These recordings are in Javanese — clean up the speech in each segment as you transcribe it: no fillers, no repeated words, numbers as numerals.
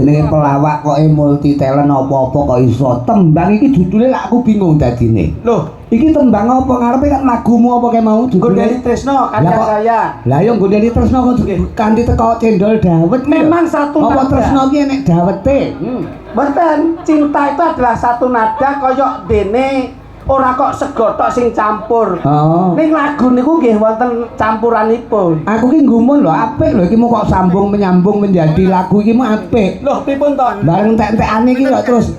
jenenge pelawak kok multi talent apa-apa kok iso. Tembang iki judule lak aku bingung dadine. Loh, iki tembang apa ngarepe kan lagumu apa kae mau judule? Gondeli Tresno karya saya. Lah yo Gondeli Tresno kok kanthi teko cendol dawet. Memang satu apa nada. Tresno ki enek dawete? Mboten, cinta itu adalah satu nada koyok dene ora kok sego tok sing campur. Oh. Ning lagu niku nggih wonten campuranipun. Aku ki ngumun lho, apik lho iki mau kok sambung menyambung menjadi lagu iki mau apik. Loh, pripun to? Bareng tek-tekane iki kok terus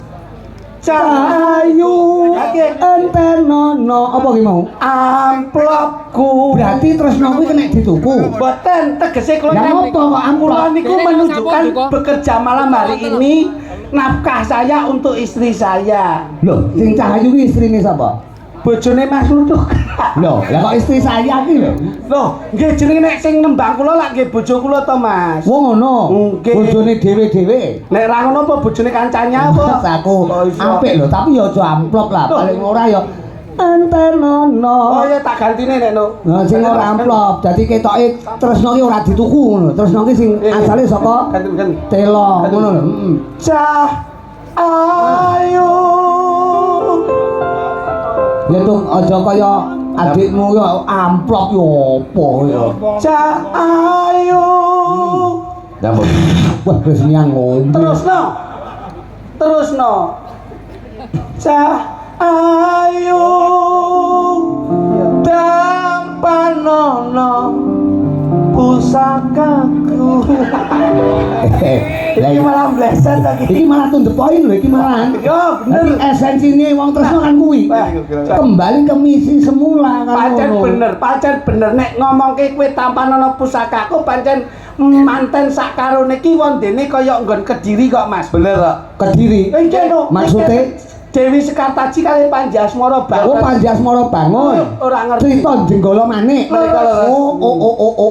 Cahayu entenono apa ki mau? Amplopku. Berarti Tresno kuwi kena dituku. Boten, tegese kula apa kok amplop niku menunjukkan bekerja malam hari ini nafkah saya untuk istri saya. Loh, sing Cahayu ki istrine sapa? Bojone Mas Lutuk. Loh, lah kok istri saya ki lho. Loh, nggih jenenge nek sing nembang kula lak nggih bojo kula to, Mas. Wong ngono. Nggih. Bojone dhewe-dhewe. Nek ra ngono apa bojone kancane apa? Aku apik lho, tapi ya aja amplop lah, paling ora ya entenono. Oh ya tak gantine nek no. Nah, sing ora amplop, dadi ketoke Tresno ki ora dituku ngono. Tresno ki sing asale saka Telo ngono lho. Cah ayo. Ya tung aja kaya adikmu ya amplop ya apa ya. Cah ayo. Dampun. Wah, wis nyang ngombe. Terusno. Cah ayo. Dampanono pusakaku. Iki malah bleset lagi. Iki malah to the point lho, iki malah. Yo, bener. Esensine wong Tresno kan kuwi. Kembali ke misi semula kan. Pancen bener nek ngomongke kowe tampanono pusakaku pancen manten sak karone iki wondene kaya nggon Kediri kok, Mas. Bener kok. Kediri. Maksude Dewi Sekartaji kali Panji Asmara bangun. Oh, Panji Asmara bangun. Ora ngerti. Cerita Jenggala Manik. Oh.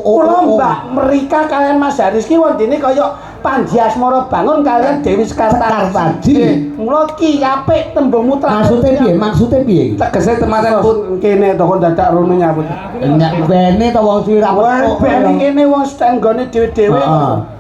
Kula Mbak Merika kalian Mas Haris ki wondene kaya Panji Asmara bangun kalian Dewi Sekartaji. Mula ki apik tembungmu terakhir. Maksude piye? Tegese tematen pun kene to kon dadak rono nyambut. Nek bene to wong suwi ra Wah, bene kene wong stenggone dhewe-dhewe.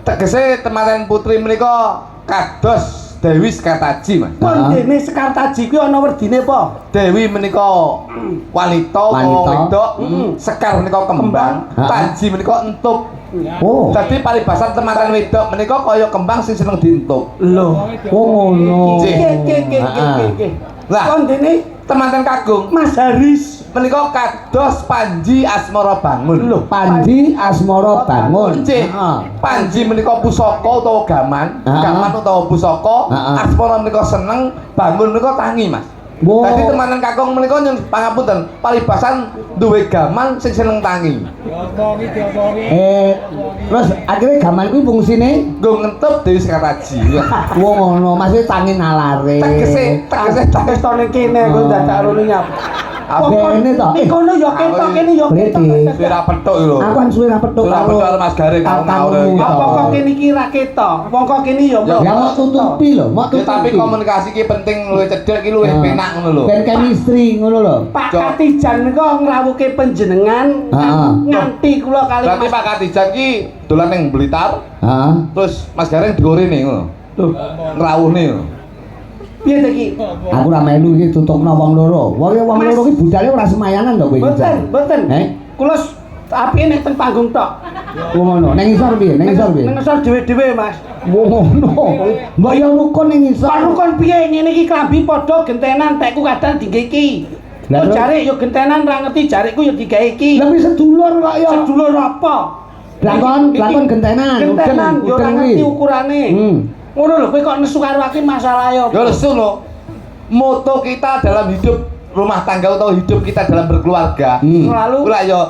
Tegese tematen putri menika kados Dewi Sekartaji, Mas. Wondene Sekartaji kuwi ana werdine apa? Dewi menika wanita wedok, Sekar menika kembang, Panji menika entuk. Oh. Dadi paribasan tematen wedok menika kaya kembang sing seneng dientuk. Lho, oh ngono. Nggih. Lah, wondene tematen kagung Mas Haris menika kados Panji Asmara bangun. Lho, Panji Asmara bangun. Nggih. Panji menika pusaka utawa gaman utawa pusaka, Asmara menika seneng, bangun menika tangi, Mas. Mbok. Dadi temanan kakung menika nyun pangapunten, paribasan duwe gaman sing seneng tangi. Terus akhirnya gaman kuwi fungsine Nggo ngentup Dewi Sekartaji. wong ngono, maksud tangi nalare. Tegese Wis to ning kene kok dadak rono nyap. Abene to. Ning kono ya ketok kene ya ketok. Suwe ra petuk lho. Aku kan suwe ra petuk Suwe ra petuk karo Mas Garing karo ngawur. Apa kok kene iki ra ketok? Wong kok kene ya Ya mau tutupi lho, mau Ya tapi tutupi. komunikasi ki penting luwih cedhek ki luwih penak ngono lho. Ben chemistry ngono lho. Pak Katijan niku ngrawuhke panjenengan Heeh. nganti kula kali Berarti Pak Katijan ki dolan ning Blitar, Heeh. terus Mas Garing digorene ngono. Lho, Ngrawuhne ngono. piye to iki? Aku ra melu iki tutupno wong loro. Wong loro ki budale ora semayanan to kowe iki. Mboten, mboten. Heh? Kula apike nek teng panggung tok. Wong ngono, ning isor piye? Ning isor piye? Ning ngesor dhewe-dhewe, Mas. Wong ngono. Mbok yo rukun ning isor. Baru kon piye ngene iki klambi padha gentenan tekku kadang digawe iki. Lah, Kok jare yo gentenan ra ngerti jareku yo digawe iki. Lah wis sedulur kok ya. Sedulur apa? Lakon gentenan. Gentenan yo ora ngerti ukurane. Ngono lho kowe kok nesu karo aku masalah yo. Ya lesu lho. Moto kita dalam hidup rumah tangga atau hidup kita dalam berkeluarga. Selalu Ora ya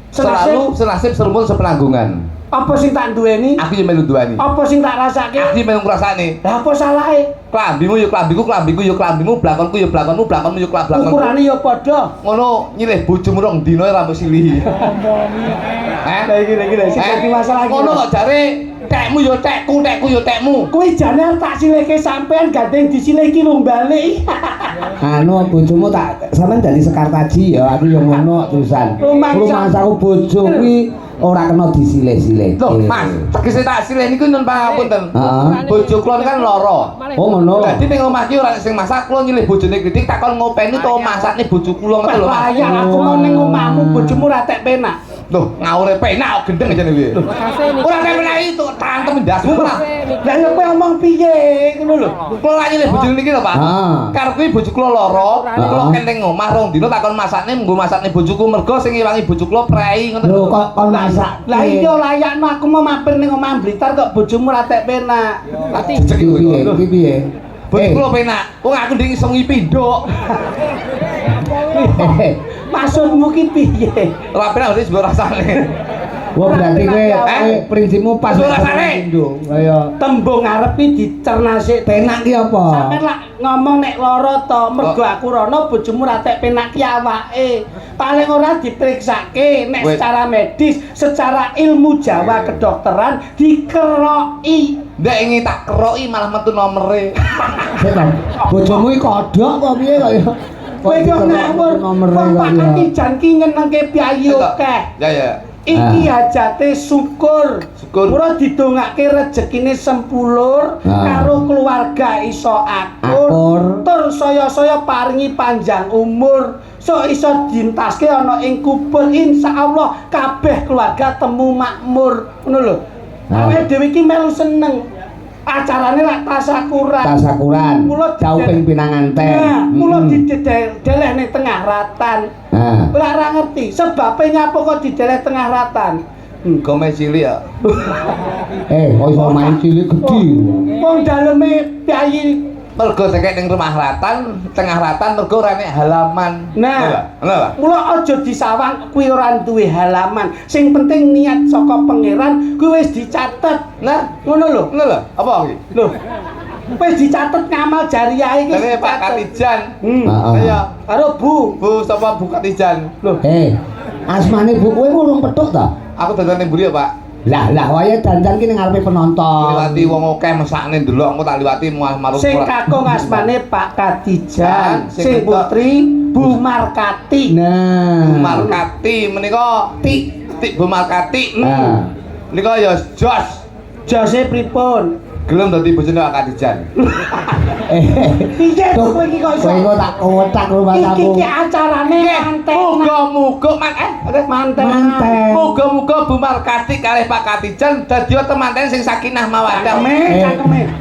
selalu senasib serumpun sepenanggungan. apa sing tak duweni? Aku yo melu duani. Apa sing tak rasake? Aku melu ngrasakne. Lah apa salahe? Klambimu yo klambiku, klambiku yo klambimu, blakonku yo blakonmu, blakonmu yo blakonmu. Ukurane yo padha. Ngono nyilih bojomu rong dina ora mesti silihi. Lah iki sing dadi masalah iki. Ngono kok jare tekmu yo tekku, tekku yo tekmu. Kuwi jane tak silihke sampean gandeng disilihki rung balik. Anu bojomu tak sampean dadi Sekartaji ya, aku yo ngono terusan. Rumahku bojo kuwi ora kena disilih-silih. Loh, Mas, tegese tak silih niku nyun pangapunten. Heeh. Bojo kula kan lara. Oh ngono. Dadi ning omah ki ora sing masak, kula nyilih bojone Kritik takon ngopeni to masakne bojo kula ngoten lho, Mas. Layak aku mau ning omahmu bojomu ra tek penak. Loh, ngawure penak kok gendeng jane kuwi. Ora tek penak itu, tantem ndasmu ora. Lah yo kowe omong piye ngono lho. Kula lak nyilih bojone niki lho, Pak. Karep kuwi bojo kula lara, kula kenteng omah rong dina takon masakne nggo masakne bojoku mergo sing ngiwangi bojo kula prei ngoten. Lho kok kon masak. Lah iya layakno aku mau mampir ning omah Blitar kok bojomu ra tek penak. Ati jek kuwi. Iki piye? Bojo kula penak. Wong aku ndek iso ngipi nduk. Maksudmu ki piye? Ora penak wis mbok rasane. Wah berarti kowe prinsipmu pas rasane. Kaya Tembung ngarep ki dicerna sik penak ki apa? Sampeyan lak ngomong nek lara to, mergo aku rono bojomu ra tek penak ki awake. Paling ora diperiksake nek secara medis, secara ilmu Jawa kedokteran dikeroki. Ndek ingin tak keroki malah metu nomere. Setan. Bojomu iki kodhok kok piye kaya? Kowe kok ngawur. Wong Pak Katijan ki nyenengke piyayi akeh. Ya ya. Iki hajate syukur. Syukur. Mula didongake rezekine sempulur karo keluarga iso akur. Tur saya-saya paringi panjang umur. So iso dintaske ana ing kubur insyaallah kabeh keluarga temu makmur. Ngono lho. Awake dhewe iki melu seneng. Acarane lak tasakuran. Tasakuran. Jauh ping pinanganten. Nah, mula dideleh ning tengah ratan. Nah. Ora ra ngerti sebabe nyapa kok dideleh tengah ratan. Gome cilik ya. Kok iso main cilik gedhi. Wong daleme piyayi Mergo tekek ning rumah ratan, tengah ratan mergo ora nek halaman. Nah, Lha. mula aja disawang kuwi ora duwe halaman. Sing penting niat saka pangeran kuwi wis dicatet. Nah, Ngono lho. ngono lho. Apa iki? Lho. Wis dicatet ngamal jariah iki. Dene Pak Katijan. Heeh. Ayo, Karo Bu. Bu sapa Bu Katijan? Lho. Asmane bu kowe urung petuk ta? Aku dolan ning mburi ya, Pak. Lah waya dandan ki ning ngarepe penonton. Liwati wong akeh mesakne ndelok engko tak liwati marung. Sing kakung asmane Pak Katijan, Sing sing putri Bu Markati. Nah. Bu Markati menika Tik Bu Markati. Nah. Menika ya jos. Jose pripun? Gelem dadi bojone Pak Katijan. Piye kowe iki kok iso? Kowe tak kotak rumah kamu. Iki acarane manten. Muga-muga Manten. Muga-muga Bu Markati kalih Pak Katijan dadi temanten sing sakinah mawaddah. Cangkeme.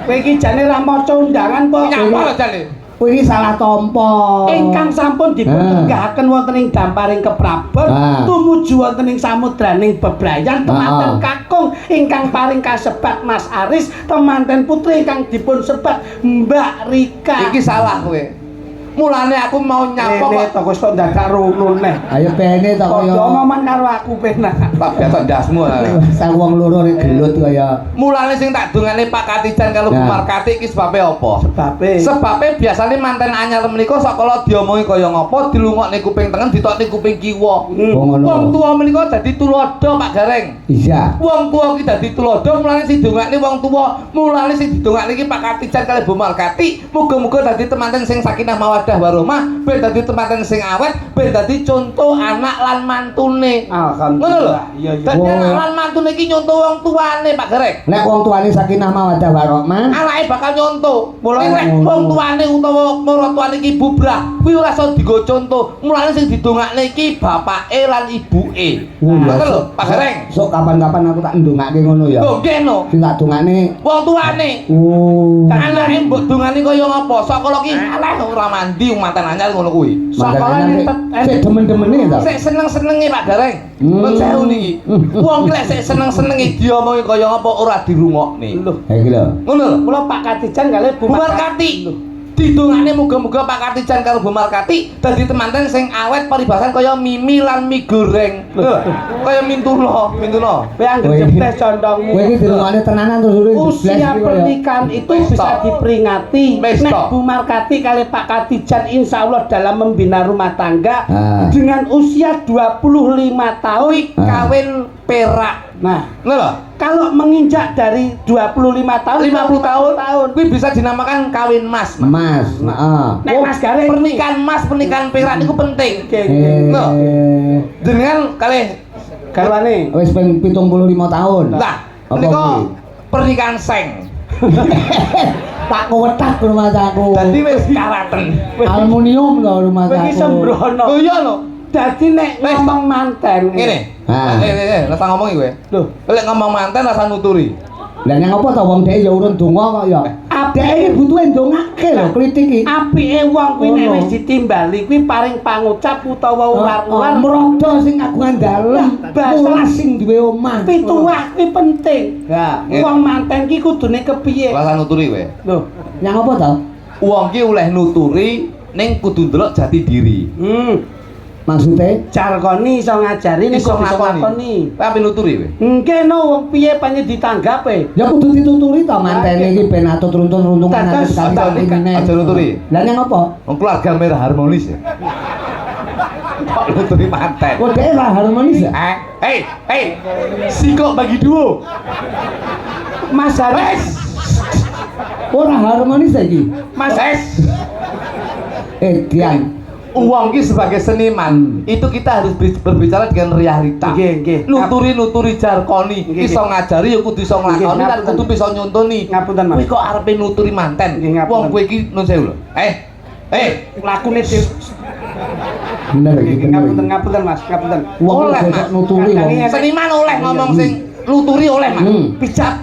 Kowe iki jane ra maca undangan kok. Nyapa lho jane? Kowe iki salah tampa. Ingkang sampun dipun-tenggahaken wonten ing damparing keprabon tumuju wonten ing samudraning bebrayan temanten kakung ingkang paring kasebat Mas Aris, temanten putri ingkang dipun sebat Mbak Rika. Iki salah kowe. Mulane aku mau nyapa kok wis kok dadak runun neh. Ayo pene to kaya omongan karo aku penak. Tak biasa ndasmu. Sang wong loro nek gelut kaya. Mulane sing tak dongane Pak Katijan karo Bu Markati iki sebabe apa? Sebabe biasane manten anyar menika sakala diomongi kaya ngapa dilungokne kuping tengen ditokne kuping kiwa. Wong tuwa menika dadi tulodo Pak Gareng. Iya. Wong tuwa iki dadi tulodo mulane sing dongakne wong tuwa, mulane sing didongakne iki Pak Katijan kali Bu Markati, muga-muga dadi temanten sing sakinah mawaddah warahmah, ben dadi temanten sing awet, ben dadi contoh anak lan mantune. Alhamdulillah. Iya iya. Dadi anak lan mantune iki nyontoh wong tuane Pak Gareng. Nek wong tuane sakinah mawaddah warahmah, anake bakal nyontoh. Nek wong tuane utawa maratuane iki bubrah, kuwi ora iso digo contoh. Mulane sing didongakne iki bapake lan ibuke. Ngoten lho, Pak Gareng. Sok kapan-kapan aku tak ndongake ngono ya. Lho, kene. Sing tak dongakne wong tuane. Oh. Anake mbok dongani kaya ngapa? Sok kala ki aleh ora mandi mantan anyar ngono kuwi. Sakala sik demen-demene ta. Sik seneng-senenge Pak Gareng. Mun sewu niki. Wong ki lek sik seneng-senenge diomongi kaya ngapa ora dirungokne. Lho, ha iki lho. Ngono lho. Mula Pak Katijan kalih Bu Markati. Didongane muga-muga Pak Katijan karo Bu Markati dadi temanten sing awet paribasan kaya mimi lan mie goreng. Kaya mintuna. Kowe anggere jepres condongmu. Kowe iki dirungokne tenanan terus usia pernikahan itu bisa diperingati. Nek Bu Markati kali Pak Katijan insyaallah dalam membina rumah tangga dengan usia 25 tahun kawin perak. Nah, kalau menginjak dari 25 tahun 50 tahun kuwi bisa dinamakan kawin mas. Mas, heeh. Nek Mas Gareng pernikahan mas, pernikahan perak niku penting. Lho. Dengan kalih garwane wis ping 75 tahun. Lah, menika pernikahan seng. Tak kwetak rumah saku. Dadi wis karaten. Aluminium lho rumah saku. Wis sembrono. Oh iya lho. Dadi nek ngomong manten ngene. Rasa ngomong iki kowe. Lho, lek ngomong manten rasa nuturi. Lah nek apa to wong dhek ya urun donga kok ya. Dhek iki butuhe ndongake lho kritik iki. Apike wong kuwi nek wis ditimbali kuwi paring pangucap utawa ular-ular mrodo sing kagungan dalem, basa sing duwe omah. Pituwah kuwi penting. Ya, wong manten ki kudune kepiye? Rasa nuturi kowe. Lho, yang apa to? Wong ki oleh nuturi ning kudu ndelok jati diri. Maksudnya Carkoni iso ngajari nek iso nglakoni. Tapi nuturi kowe. Engkene wong piye panjen ditanggape? Ya kudu dituturi to mantene iki ben atut runtun-runtungan sekali ngene. Aja nuturi. Lah yang apa? Wong keluarga merah harmonis ya. Kok nuturi manten. Kok dhek ora harmonis ya? Hei, sikok bagi duo. Mas Aris. Ora harmonis iki. Mas Dian. Uang ki sebagai seniman itu kita harus berbicara dengan realita. Nggih. Nuturi Jarkoni iso ngajari ya kudu iso nglakoni lan kudu bisa nyontoni. Ngapunten Mas. Kowe kok arepe nuturi manten. Wong kowe iki nun sewu lho. Lakune dhewe. Bener iki. Ngapunten Mas, ngapunten. Wong kok nuturi wong. Seniman oleh ngomong sing nuturi oleh Mas. Bijak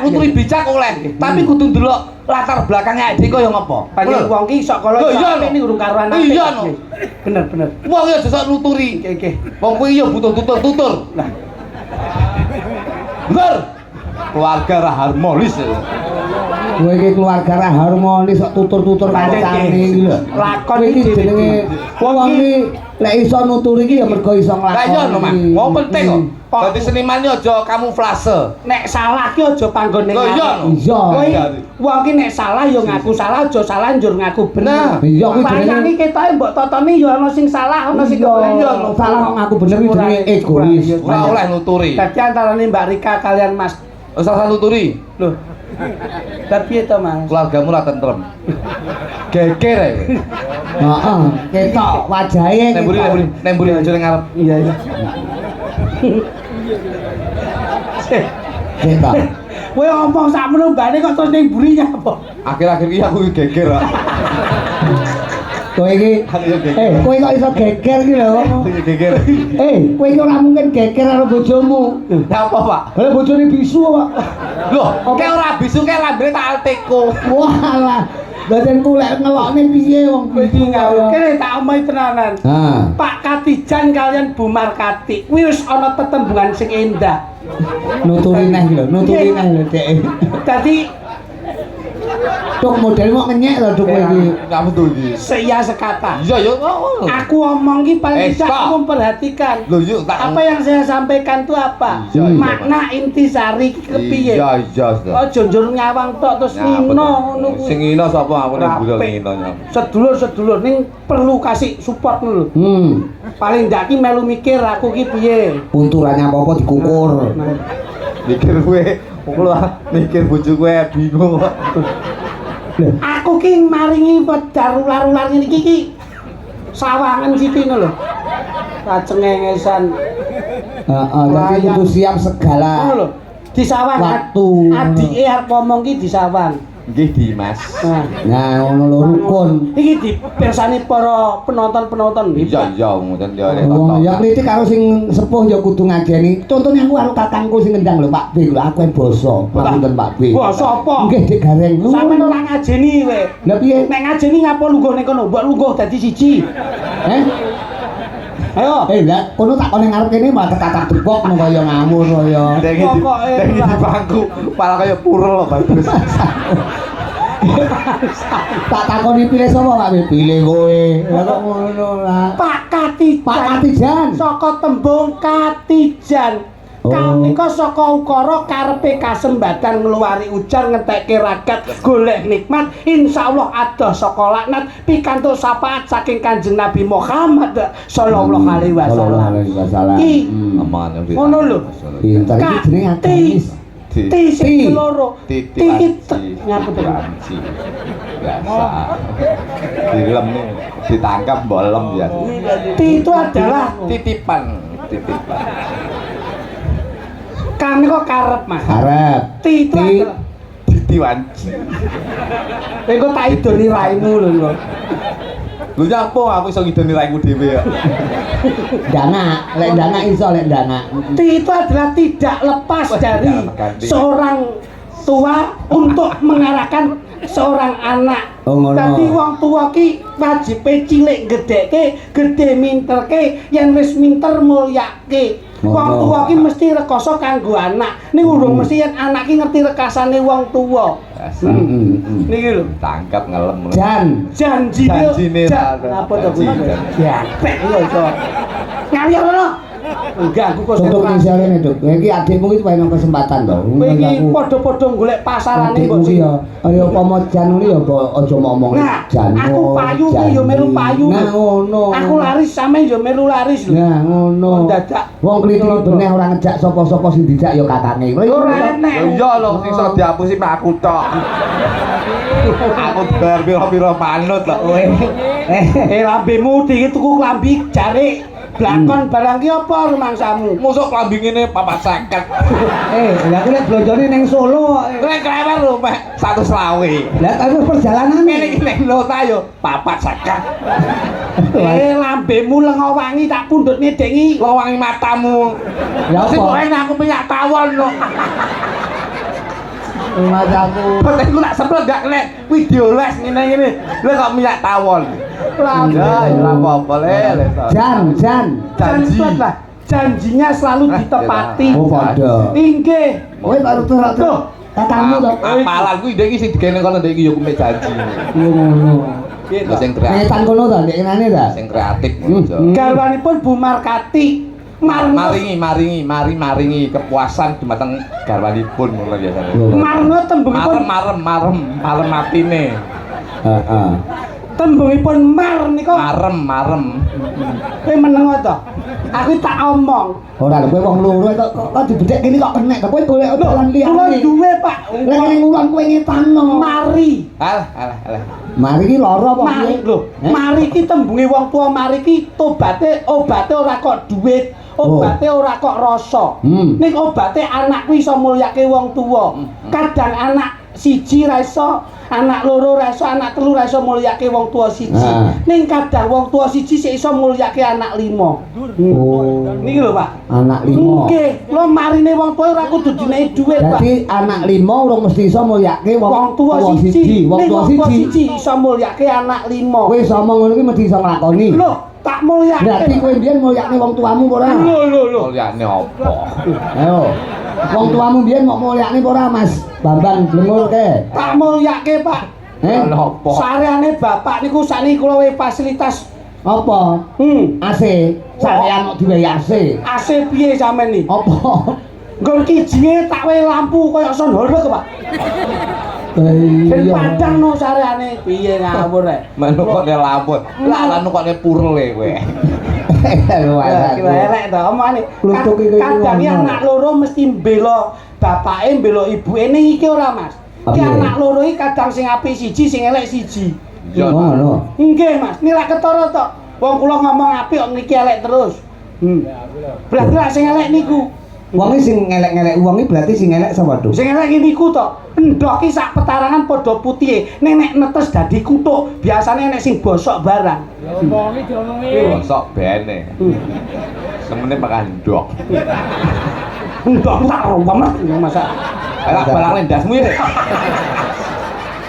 nuturi bijak oleh. Tapi kudu ndelok latar belakangnya dhewe kaya ngapa? Panjen wong ki sok kala ini urung karo anake. Iya no. Bener. Wong ya aja sok nuturi. Nggih. Wong kuwi ya butuh tutur. Lah. Bener. Keluarga ra harmonis. Kowe iki keluarga ra harmonis kok tutur-tutur kancane iki lho. Lakon iki jenenge wong iki lek iso nuturi iki ya mergo iso nglakoni. Lah iya lho Mas. Wong penting kok. Dadi seniman yo aja kamuflase. Nek salah ki aja panggon ning. Iya. Wong ki nek salah yo ngaku salah, aja salah njur ngaku bener. Iya kuwi jenenge. Payangi ketoke mbok totoni yo ana sing salah, ana sing bener. Salah kok ngaku bener iki jenenge egois. Ora oleh nuturi. Dadi antarane Mbak Rika kalian Mas. Wis ora nuturi. Lho. Lah piye to Mas? Keluargamu ra tentrem. Geger ae. Heeh, ketok wajahe. Nek mburi aja ning ngarep. Iya. Ketok. Kowe ngomong sak menunggane kok terus ning mburi apa? Akhir-akhir iki aku geger kok. Kowe iki kowe kok iso geger iki lho. Geger. Kowe iki ora mungkin geger karo bojomu. Lah apa, Pak? Lah bojone bisu kok. Loh, kayak ora bisu kayak lambene tak alteko. Walah. Lah jan kulek ngelokne piye wong iki ngawur. Kene tak omahi tenanan. Ha. Pak Katijan kalian Bu Markati kuwi wis ana tetembungan sing endah. Nuturi neh lho, Dek. Dadi Tuk model kok ngenyek lho Tuk kowe iki. Enggak betul iki. seia sekata. Iya yo. Aku omong ki paling tidak stop. aku memperhatikan. Loh yuk tak Apa yang saya sampaikan itu apa? Iya, iya, Makna intisari kepiye? Iya. Oh jonjor nyawang tok terus ngino ngono kuwi. Sing ngino sapa aku ning budal Rapi. ngino nyam. Sedulur-sedulur ning perlu kasih support lho. Paling ndak ki melu mikir aku ki piye. Unturannya apa-apa dikukur. Mikir kowe, kulo mikir bojo kowe bingung kok. Aku ki maringi wedar ular-ular ngene iki sawangan sithik ngono lho. Kacengengesan. Heeh, jadi kudu siap segala Ngono lho. Disawang waktu. Adike arep ngomong ki disawang. Nggih Dimas. Nah, ngono lho rukun. Iki dipirsani para penonton-penonton Iya ngoten yo arek Wong ya kritik karo sing sepuh ya kudu ngajeni. Contone aku karo kakangku sing ngendang lho Pak B lho, aku boso. Panten Pak B. Basa apa? Nggih Dik Gareng. Sampeyan ora ngajeni kowe. Lah piye? Nek ngajeni ngapa lungguh ning kono? Mbok lungguh dadi siji. Ayo. Lah kono tak kene ngarep kene malah ketatak depok ngono kaya ngamur kaya. Dengi di bangku, malah kaya purel bagus. Tak takoni pilih sapa Pak B? Pilih kowe. Lah kok ngono lah. Pak Katijan. Saka tembung Katijan. Kanika saka ukara karepe kasembadan ngluwari ujar ngentekke ragat golek nikmat insyaallah adoh saka laknat pikantuk syafaat saking Kanjeng Nabi Muhammad sallallahu alaihi wasallam. Ngono lho. Pinter iki jenenge agamis. Ti sing loro. Titik ngapa to? Biasa. Dilem nih, ditangkap mbok lem ya. Ti itu adalah Titipan. kami kok karep Mas. Arep. Ti itu adalah Ditiwanci. engko tak idoni raimu lho. Lu nyampo aku iso ngidoni raimu dhewe ya. Dana, lek dana iso lek dana. Ti itu adalah tidak lepas dari seorang tua untuk mengarahkan seorang anak. Tapi wong tua ki wajibe cilik gedheke, gedhe minterke, yen wis minter mulyake. Wong tua ki mesti rekoso kanggo anak. Ning urung mesti yen anak ki ngerti rekasane wong tua. Niki lho, Tangkap ngelem. janjine apa to kuwi? Ya, pek yo iso. Ngalir ngono. Enggak, aku kok Contoh misalnya Dok, iki adikmu iki paling kesempatan to. Kowe iki padha-padha golek pasarane Adikmu iki ya, kaya upama jan ngono ya aja ngomong jan. Aku payu ki yo melu payu. Nah ngono. Aku laris sampe yo melu laris lho. Nah ngono. Dadak wong klithik beneh ora ngejak sapa-sapa sing dijak ya kakange. Ora enek. Iya lho sing iso diapusi mek aku tok. Aku bar pira-pira manut lho kowe. Lambemu iki tuku klambi jare blakon barang ki apa rumangsamu? Mosok klambi ngene 450. Lah aku lek blonjone ning Solo. Nek klewer lho mek 120. Lah aku perjalanan Ngene iki nek lota yo 450. Lambemu lengo wangi tak pundhut ngedengi. Wangi matamu. Ya Sing kok apa? enak aku minyak tawon lho. Mas aku. Penting nak sebel gak kena video les ngene-ngene. Lha kok minyak tawon. Ya ora apa-apa le. Janji. Lah, janjinya selalu ditepati. Oh padha. Inggih. Kowe karo tuh katamu to. Apalan kuwi ndek iki sing digene kono ndek iki yo kumek janji. Yo ngono. Lho sing kreatif. Netan kono to ndek kenane ta? Sing kreatif. Garwanipun Bu Markati maringi kepuasan dumateng garwanipun ngono biasane. Marno tembungipun Marem atine. Heeh. Tembungipun mar nika Marem. kowe menengo to. Aku tak omong. Ora lho kowe wong loro kok dibedhek kene kok kenek. Kowe golek dalan Kula liyane. duwe, Pak. Lek ning ngulon kowe ngetano. Mari. Alah. Mari ki lara apa Mari lho. Mari ki tembunge wong tua mari ki obate ora kok duit. Obate ora kok rasa. Ning obate anak kuwi iso mulyake wong tuwa. Kadang anak siji ra iso anak loro ra iso, anak telu ra iso mulyake wong tua siji. Ning kadang wong tua siji sik iso mulyake anak 5. Oh. Niki lho, Pak. Anak 5. Nggih, lho marine wong tua ora kudu dinehi dhuwit, Pak. Berarti anak 5 urung mesti iso mulyake wong tua siji. Wong tua siji iso mulyake anak 5. Kowe iso ngomong ngono kuwi mesti iso nglakoni. Lho, tak mulyake. Berarti kowe mbiyen mulyake wong tuamu ora? Lho. Mulyane apa? Ayo. Wong tuamu mbiyen mau mulyake ora, Mas Bambang Blengur ke? Tak mulyake, Pak. Apa? Sareane bapak niku sakniki kula weh fasilitas Apa? AC. Sampeyan kok diwehi AC. AC piye sampean iki? Apa? Nggon kijinge tak weh lampu kaya son horeg, Pak. Ben Iya. padang no sareane. Piye ngawur rek. Manuk kok ne lampu. Lah lanu kok ne purle kowe. Kira elek to omane. Kadang anak loro mesti mbela bapake, mbela ibuke ning iki ora, Mas. Ki anak loro iki kadang sing apik siji, sing elek siji. Ya ngono. Nggih, Mas. Nira ketara to. Wong kula ngomong apik kok niki elek terus. Berarti lak sing elek niku. Wong iki sing ngelek-ngelek wong iki berarti sing elek sapa, Duk? Sing elek niku to. Endhok iki sak petarangan padha putihe. Ning nek netes dadi kutuk, biasane nek sing bosok barang. diomongi. Sok bene. Semene pakai ndok. Ndok tak banget masa. Lah balang ndasmu ya.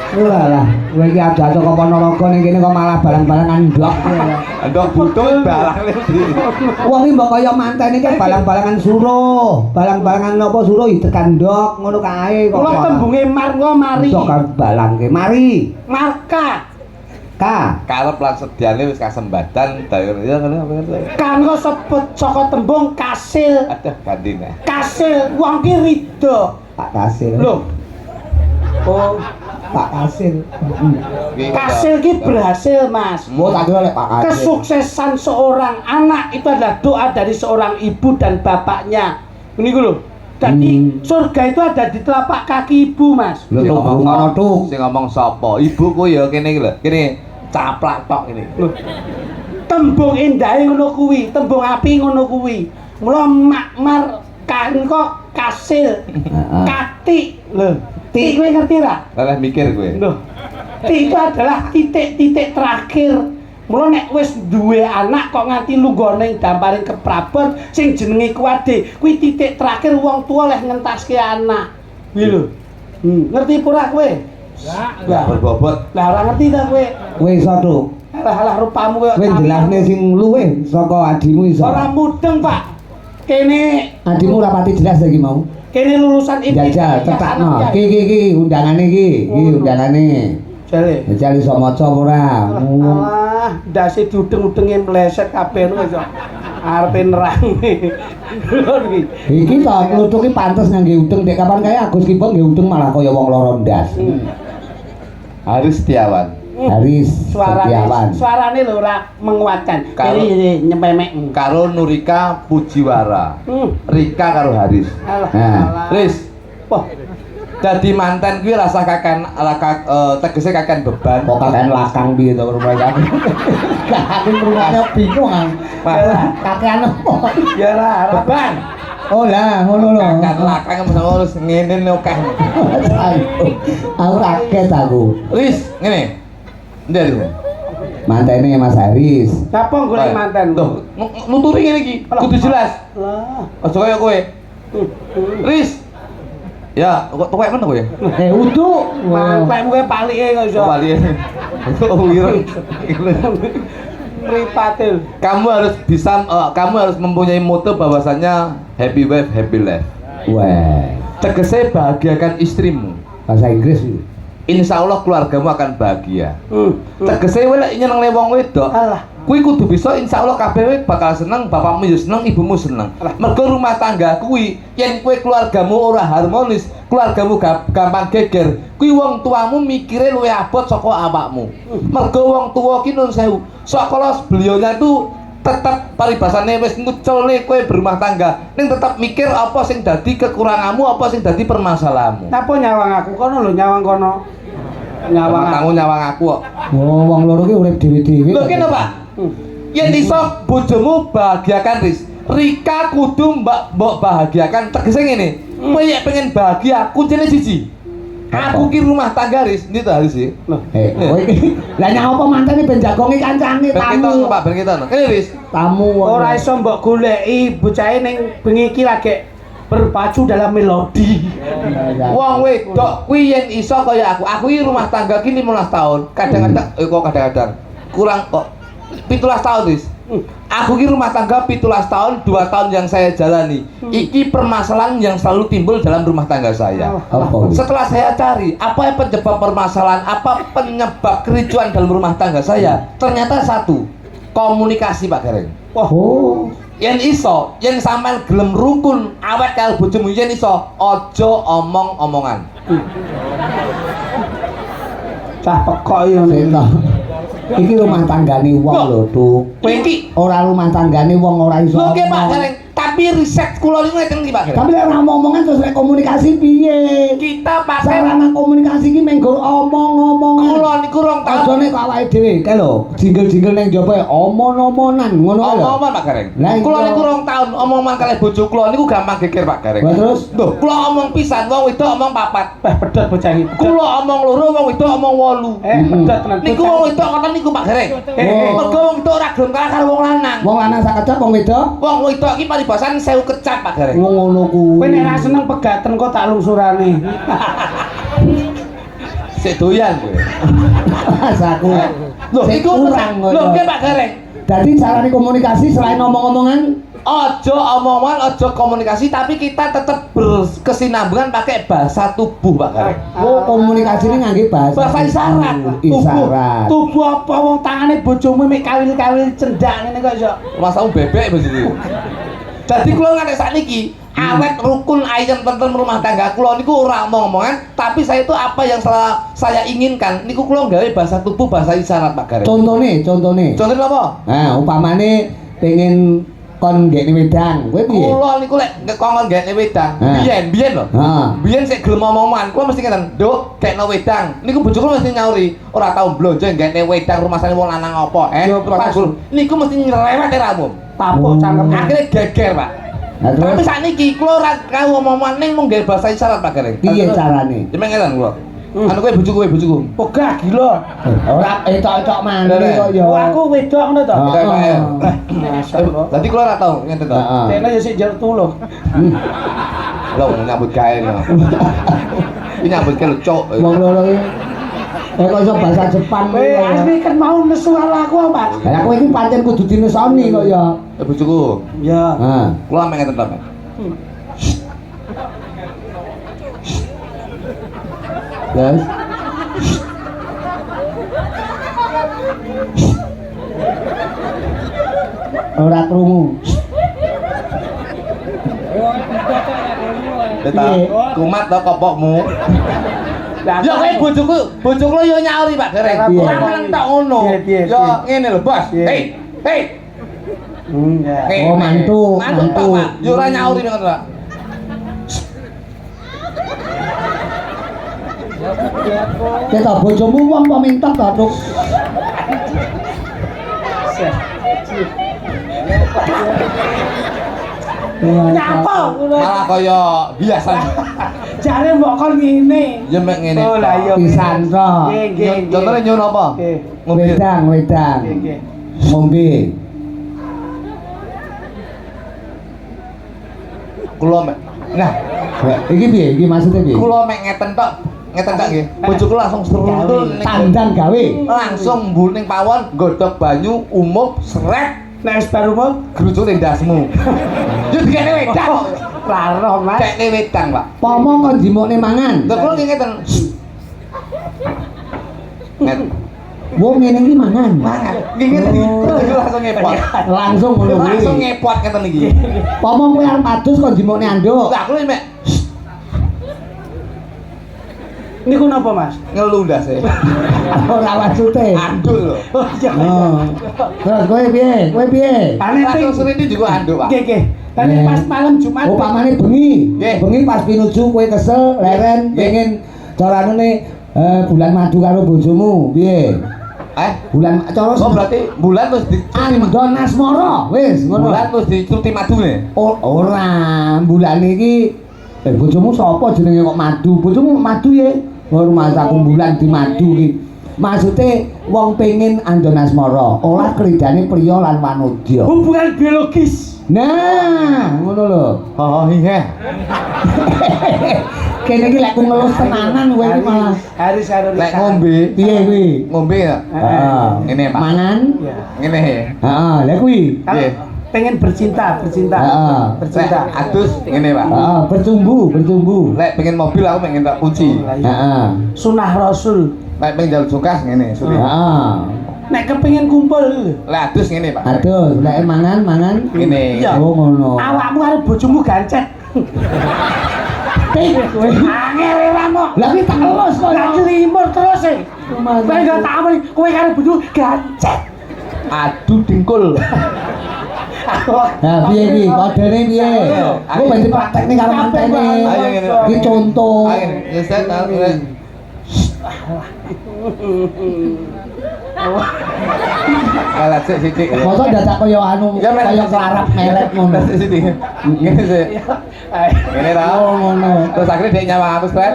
Lah, kowe iki ada kok Ponorogo ning kene kok malah balang-balangan ndok. Ndok butuh balang ndi. Wong iki mbok kaya manten iki balang-balangan suruh, balang-balangan napa suruh tekan ndok ngono kae kok. Kula tembunge marga mari. Ndok kan balangke mari. Marka. Karep lan sediane wis kasembadan dayor ya ngene apa ngene. Kan kok sebut saka tembung kasil. Aduh gandine. Kasil wong ki rido. Pak Kasil. Lho. Oh, Pak Kasil. kasil ki berhasil, Mas. Mau tak kira lek Pak Kasil. Kesuksesan seorang anak itu adalah doa dari seorang ibu dan bapaknya. Ini lho. Jadi surga itu ada di telapak kaki ibu, Mas. Lho tuh ngono tuh. Sing ngomong sapa? Ibu ku ya kene iki lho. Kene caplak tok ini. Lho. Tembung endahe ngono kuwi, tembung api ngono kuwi. Mula makmar kan kok kasil. Kati. Lho. Ti kowe ngerti ra? Lah mikir kowe. Lho. Ti itu adalah titik-titik terakhir. Mula nek wis duwe anak kok nganti lunggone damparing keprabon sing jenenge kuwade, kuwi titik terakhir wong tua leh ngentaske anak. Kuwi lho. Ngerti pura kowe? Lah berbobot. Lah ora ngerti ta kowe? Kowe iso tuh. Alah rupamu koyo Kowe jelasne sing luwih saka adimu iso. ora mudeng, Pak. Kene Adimu ora pati jelas iki mau. kene lulusan Jajal cetakno. Iki undangane iki. Iki undangane. Jale. Jajal iso maca ora? Alah, ndase diudeng-udenge mleset kabeh ngono iso. Arepe nerangi. Iki to kluthuk iki pantes ngangge udeng dek kapan kae Agus Kipon nggih udeng malah kaya wong loro ndas. Haris Setiawan. Haris Setiawan. Suarane lho ora menguatkan. Karo- Ini nyempemek. Karo Nurika Pujiwara. Rika karo Haris. Alah. Nah. Riz. Wah, Dadi manten kuwi rasa kakan tegese kakan beban. Kok kakean lakang piye to rumah aku. Aku rumahnya bingung kan. Kakean apa? ya lah, beban. Oh lah, ngono lho. Kakan lakang harus ngene lho kan. Aku kaget aku. Riz, ngene. Ndel. Mantene Mas Haris. Napa golek manten? Tuh, nuturi ngene iki. Kudu jelas. Lah. Aja kaya kowe. Riz. Ya, kok tuwek men kowe. Udu. Mantepmu kowe palike kok iso. Bali. Oh, ireng. Mripatil. Kamu harus mempunyai moto bahwasannya happy wife happy life. Wah, Tegese bahagiakan istrimu. bahasa Inggris iki. Insya Allah keluargamu akan bahagia. Tegese kowe lek nyenengne wong wedok, Alah. kuwi kudu bisa insya Allah kabeh bakal seneng, bapakmu ya seneng, ibumu seneng. Mergo rumah tangga kuwi yen kowe keluargamu ora harmonis, keluargamu gampang geger, kuwi wong tuamu mikire luwih abot saka awakmu. Mergo wong tuwa ki nun sewu, sakala beliaunya tuh tetep paribasane wis nguculne kowe berumah tangga, ning tetep mikir apa sing dadi kekuranganmu, apa sing dadi permasalahanmu. Napa nyawang aku kono lho, nyawang kono. Nyawang aku. Kamu nyawang aku kok. Oh, wong loro ki urip dhewe-dhewe. Lho kene Pak. Yen iso bojomu bahagiakan Riz. Rika kudu mbok bahagiakan tegese ngene. Kowe nek pengen bahagia, kuncine siji. Aku ki rumah tangga Ris, ndi to Ris iki? Kowe iki lah nyang apa mantene ben jagonge kancane tamu. Pak ben kita. Kene Ris, Tamu Ora iso mbok goleki bocahe ning bengi iki lagi berpacu dalam melodi. wong wedok kuwi yen iso kaya aku. Aku iki rumah tangga ki 15 tahun. Kadang-kadang kok kadang-kadang kurang kok 17 tahun Ris. Aku ki rumah tangga 17 tahun, 2 tahun yang saya jalani. Iki permasalahan yang selalu timbul dalam rumah tangga saya. Apa? Setelah saya cari apa penyebab permasalahan, apa penyebab kericuan dalam rumah tangga saya, ternyata satu, komunikasi Pak Gareng. Oh. Yen iso, yen sampean gelem rukun awet karo bojomu yen iso, aja omong-omongan. Cah pekok yo. Iki rumah tanggane wong lho, Tuk. Kowe iki Ora rumah tanggane wong ora iso. lho nggih Pak Gareng, tapi riset kula niku ngeten iki Pak Gareng. Tapi lek ora omongan terus lek komunikasi piye? Kita pakai Sarana komunikasi iki menggo omong-omongan. kula niku rong tahun. Ajane kok awake dhewe, kae lho, jingle-jingle ning jaba omon-omonan, ngono kae lho. Omongan Pak Gareng. Lah, iya. Kula niku rong tahun omongan kalih bojo kula niku gampang geger Pak Gareng. Lah terus Loh, kula omong pisan, wong wedok omong papat. Pedhot bocah iki. Kula omong loro, wong wedok omong 8. Pedhot tenan. Niku wong wedok ngoten niku Pak Gareng. Mergo wong wedok ora gelem kalah karo wong lanang. wong lanang sak kecap wong wedok Wong wedok iki paribasan 1000 kecap Pak Gareng. wong ngono Kowe kuwi. nek ra seneng pegaten kok tak lungsurane. Sik doyan kowe. Saku. Loh, Sik iku kurang lho ngono. nggih Pak Gareng. Dadi carane komunikasi selain omong-omongan, Ojo omongan, ojo komunikasi, tapi kita tetap berkesinambungan pakai bahasa tubuh Pak Gareng. oh komunikasi ini ngangge bahasa. Bahasa isyarat. Isyarat. Tubuh apa wong tangane bojomu mek kawil-kawil cendak ngene kok iso. Masamu bebek begitu. Jadi kula nganti sakniki awet rukun ayam tentrem rumah tangga kula niku ora omong-omongan, tapi saya itu apa yang saya inginkan niku kula gawe bahasa tubuh, bahasa isyarat Pak Gareng. Contone. Contohnya apa? Nah, umpamane pengen kon ngene wedang, kowe piye? Kula niku lek ngekongkon gene wedang, Nah. biyen lho. Ha. Biyen sik gelem omongan, kula mesti ngeten, "Nduk, gekno wedang." Niku bojoku mesti nyauri, "Ora tau blonjo gene wedang rumasane wong lanang apa?" Yo, Pas pas. niku mesti nyerewet era umum. Tapuk cangkem. Akhirnya geger, Pak. Nah, Tapi terus sakniki kula ora tau omongan ning mung gawe bahasa isyarat Pak Gareng. piye carane? Cuma ngeten kula. Anu kowe bojoku. Pegah gila. Ora etok-etok maneh Lho, kok ya. Oh, aku wedok ngono to. Oh. Masyaallah. Dadi kula ora tau ngenten to. Heeh. Dene ya sik njaluk tulung. Lho nyambut gawe lho. Ini nyambut gawe cok. Wong loro iki kok iso bahasa Jepang Kowe asli kan mau nesu karo aku apa? Lah kowe iki pancen kudu dinesoni kok ya. Bojoku. Ya. Heeh. Kula mek ngeten to, Mek. Terus ora krungu. Beta Piye? kumat to kopokmu. Ya kowe bojoku yo nyauri Pak Gareng. Piye? Ora meneng tok ngono. Piye, Yo piye? ngene lho, Bos. Piye? Hei. Ya. Oh, mantu. Mantu. Pak. Yo ora nyauri ngono, Pak. Ketok bojomu wong apa mintok to, Tuk? Nyapa? Malah kaya biasa. Jare mbok kon ngene. Ya mek ngene. Oh lah iya. Pisan to. Nggih, nggih. Contohnya nyun apa? Nggih. Ngombe. Wedang. Nggih, nggih. Ngombe. Kula mek. Nah, Iki piye? Iki maksudnya piye? kula mek ngeten tok. Ngeten tok nggih. Bojoku langsung serundul ning Tandang gawe. langsung mbul ning pawon, godhog banyu, umup, sret, Nek wis baru mau grucuk ning ndasmu. Yo dikene wedang. laro, Mas. Tekne wedang, Pak. Pomo kon jimukne mangan. Lha kula nggih ngeten. Net Wong ngene iki mangan. mangan. Nggih ngeten iki. Bojoku langsung ngepot. Langsung ngono kuwi. Langsung ngepot ngeten iki. Pomo kowe arep padus kon jimukne anduk. Lah kula mek Niku napa, Mas? ngelu ndase. Ora wacute. Anduk lho. Oh, iya. Oh. Terus kowe piye? Kowe piye? Tane Langsung ping. seriti juga anduk, Pak. Nggih, nggih. Tane Eh. pas malam Jumat. Upamane bengi. Nggih. Bengi pas pinuju kowe kesel, leren, Nggih. pengen carane bulan madu karo bojomu. Piye? Bulan cara Oh berarti bulan terus di Andon asmara. Wis ngono. bulan terus dicuti madune. Oh, ora, bulan iki bojomu sapa jenenge kok madu? Bojomu madu ye? Rumah saku bulan di madu ki. Maksude wong pengin andon asmara, ora kridane priya lan wanodya. Hubungan biologis. Nah, ngono lho. Oh iya. Kene iki lek ku ngelus tenanan kowe iki malah Haris Lek ngombe, piye kuwi? ngombe ya. Heeh. Ngene, Pak. Mangan? Ngene. Heeh, lha kuwi. Nggih. Pengen bercinta. Heeh. Lek adus ngene, Pak. Heeh, bercumbu. Lek pengen mobil aku pengen tak kunci. Heeh. Sunah Rasul. Lek pengen jalur sukas ngene, suri. Heeh. Nek kepengin kumpul. Lek adus ngene, Pak. Aduh, lek mangan. Ngene. Iya. Oh ngono. Awakmu karo bojomu gancet. Kowe angel ora mo. Lah iki tak elus kok. Lah limur terus e. Kowe gak tak amani, kowe karo bojomu gancet. Adu dengkul. Nah, piye iki? Kodene piye? Ku ben dipraktekne karo mantene. Ayo ngene. Iki contoh. Ayo, ya set ngene. Kalah sik. Mosok dadak kaya anu, Ya, kaya kelarap melet ngono. Sik. Ngene sik. Ngene ta. Oh ngono. Terus akhirnya dia nyawang aku, Stren.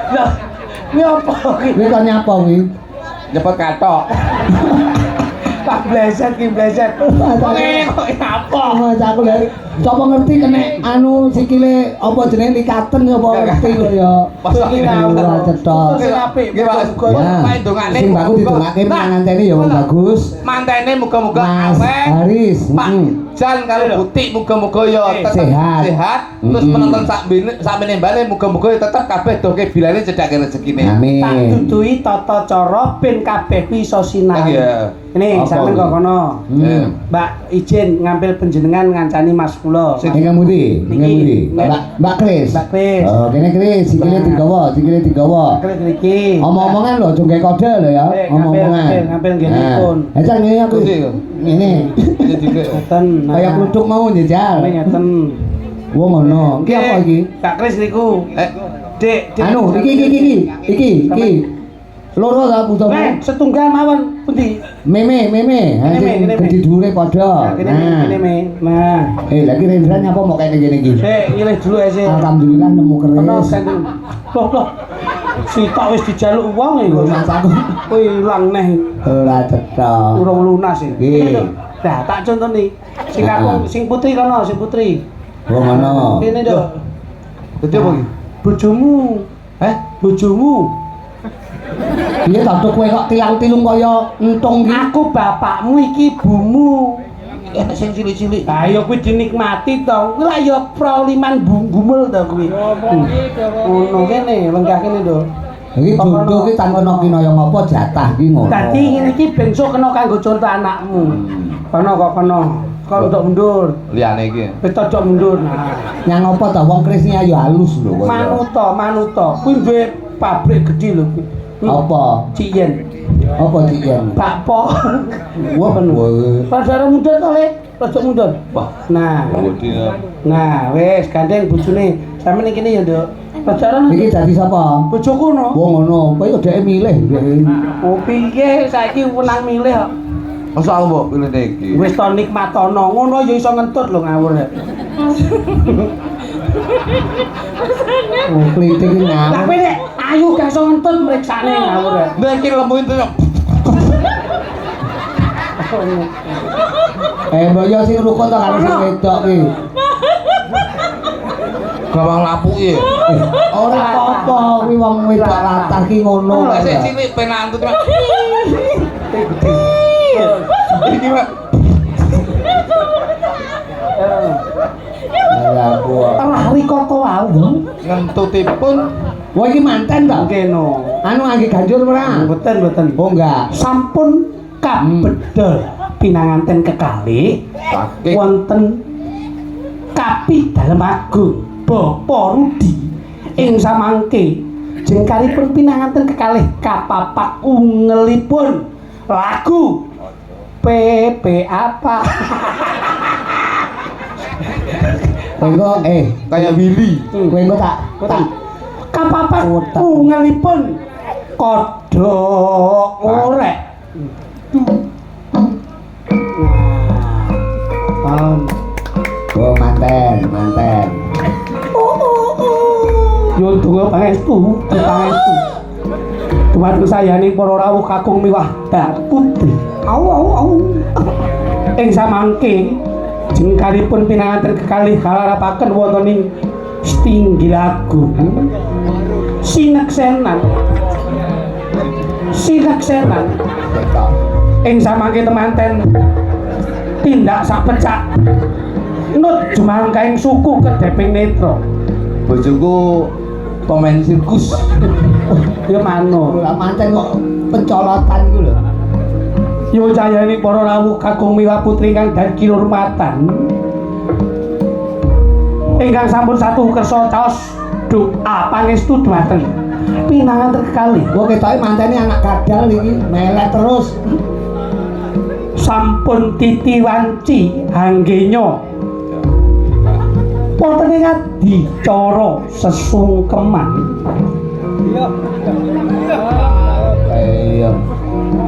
Lah, kuwi apa iki? Kuwi kok nyapa kuwi? Nyepot katok. Pak bleset ki bleset. Kok ngene kok apa? Oh, aku lek sapa ngerti kene anu sikile apa jenenge likaten apa ngerti kok ya. Iki Ora cetok. Sing apik. Nggih, Pak. Ya. Pak ndongakne. Sing baku didongake mangantene ya wong bagus. Mantene muga-muga Mas awet. Haris. Pak Jan karo Butik muga-muga ya tetep Sehat. sehat. Terus penonton sakmene bali muga-muga ya tetep kabeh doke bilane cedhake rezekine. Tak Amin. duduhi tata cara ben kabeh kuwi iso sinau. Iya. Ini Apa sampean kuwi? kok kono. Iya. Mbak izin ngambil panjenengan ngancani Mas kula. Ingkang pundi? Ingkang pundi? Mbak Kris. Mbak Kris. Oh, kene Kris, sikile digawa. Klik iki. Omong-omongan lho, jongke kode lho ya. Omong-omongan. ngambil ngene pun. Aja ngene aku. Ngene. Ngeten. Kayak kluduk mau njejal. Ngeten. Wah ngono. Iki apa iki? Kak Kris niku. Dik, Anu, iki. Loro ta putra. setunggal mawon pundi? Meme. Ha sing Meme. gede dhuwure padha. Kene. Nah. Lagi Rendra nyapa mau kene ngene iki. Sik, ngilih dulu ae sik. Alhamdulillah nemu Ono keris. sending. Loh. Sitok wis dijaluk wong iki. Mas aku Kowe ilang neh. ora cetok. Urung lunas iki. Nggih. Nah, tak contoni. Sing aku sing putri kono, sing putri. Wong ngono. Kene nduk. Dadi apa iki? Bojomu. Bojomu. Piye ta kowe kok tilang-tilung kaya entung iki? Aku bapakmu iki ibumu. Enak sing cilik-cilik. Lah ya kuwi dinikmati to. Kuwi lah ya proliman gumul to kuwi. Ngono kene, lenggah kene nduk. Iki jodoh iki tanpa kena kinaya ngapa jatah iki ngono. Dadi ngene iki bensuk kena kanggo contoh anakmu. Kono kok kono. Kok nduk mundur. Liyane iki. Wis tojok mundur. Nah. Nyang apa ta wong Kris iki ayo halus lho kowe. Manuto. Kuwi duwe pabrik gedhe lho kuwi. Apa? Ciyen. Apa diyen? Bakpo. Wah kowe. Padahal mundur to, Le. Tojok mundur. Wah, Nah. Nah, wis gandeng bojone. Sampe ning kene ya, Nduk. Pacaran Iki dadi sapa? bojoku no. Wong ngono, kowe kok dhek milih. Oh piye saiki wenang milih kok. masa aku mbok pilih iki. Wis to nikmatono. Ngono ya iso ngentut lho ngawur. Oh, klitik iki Lah ngawur. kowe nek ayu gak iso ngentut mriksane ngawur. Nek iki lemu itu. Mbok yo sing rukun to karo sing wedok iki. Gawang lapuke. Ora apa-apa, kuwi wong wedok latah ki ngono. Lah sik cilik penantut. Iki Pak. Ya buah. Lari kota wae. Ngentutipun Wah iki manten ta? Keno. Anu angge ganjur ora? Mboten. Oh enggak. Sampun kabedol pinanganten kekalih saking wonten Kapi Dalem Agung Bapa Rudi ing samangke jengkaripun pinanganten kekalih kapapak ungelipun lagu PP apa Kowe kayak Willy. kowe engko tak kapapak ungelipun kodhok orek. Oh manten. Duh pangestu, pangestu. Dumateng sayaning para rawuh kakung miwah putri. Au. Ing samangke jengkalipun pinanganten kekalih kalarapaken wonten ing Stinggilagu. Sineksenan. Ing samangke temanten tindak sapecak nut jumangkaing suku kedeping netra. Bojoku pemain sirkus. Ya mano, Lah manten kok pencolotan iku lho. yo jayane para rawuh kakung miwah putri kang dadi hormatan. Ingkang sampun satu kersa caos doa pangestu dhumateng pinanganten kekalih. Gua ketoke mantene anak kadal iki melek terus. Sampun titi wanci anggenya wonten ing adicara sesungkeman. Iya.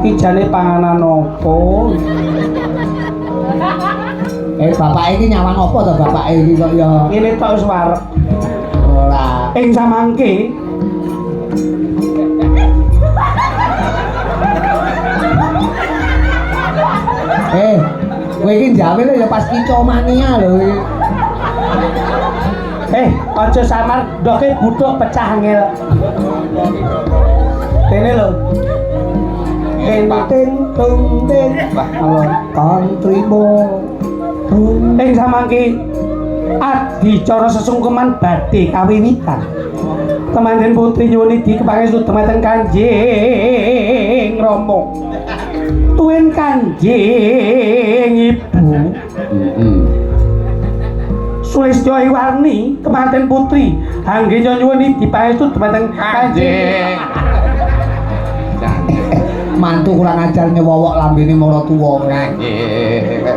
Iki jane panganan opo? Bapak iki nyawang apa to bapak iki kok ya Ngene tok wis warep. ora. Ing samangke Kowe iki jawe lho ya pas kicomania lho iki. Aja samar ndoke butuh pecah ngel. Kene lho. Enten tumben alon kantrimo. Ing samangke adicara sesungkeman badhe kawiwitan. Temanten putri nyuwun idi kepangestu dumateng Kanjeng Rama. Tuwin Kanjeng Ibu. Sulistya Iwarni kemanten putri anggenya nyuwun idi pangestu dumateng Kanjeng. Mantu kurang ajar nyewowok lambene mara tuwa.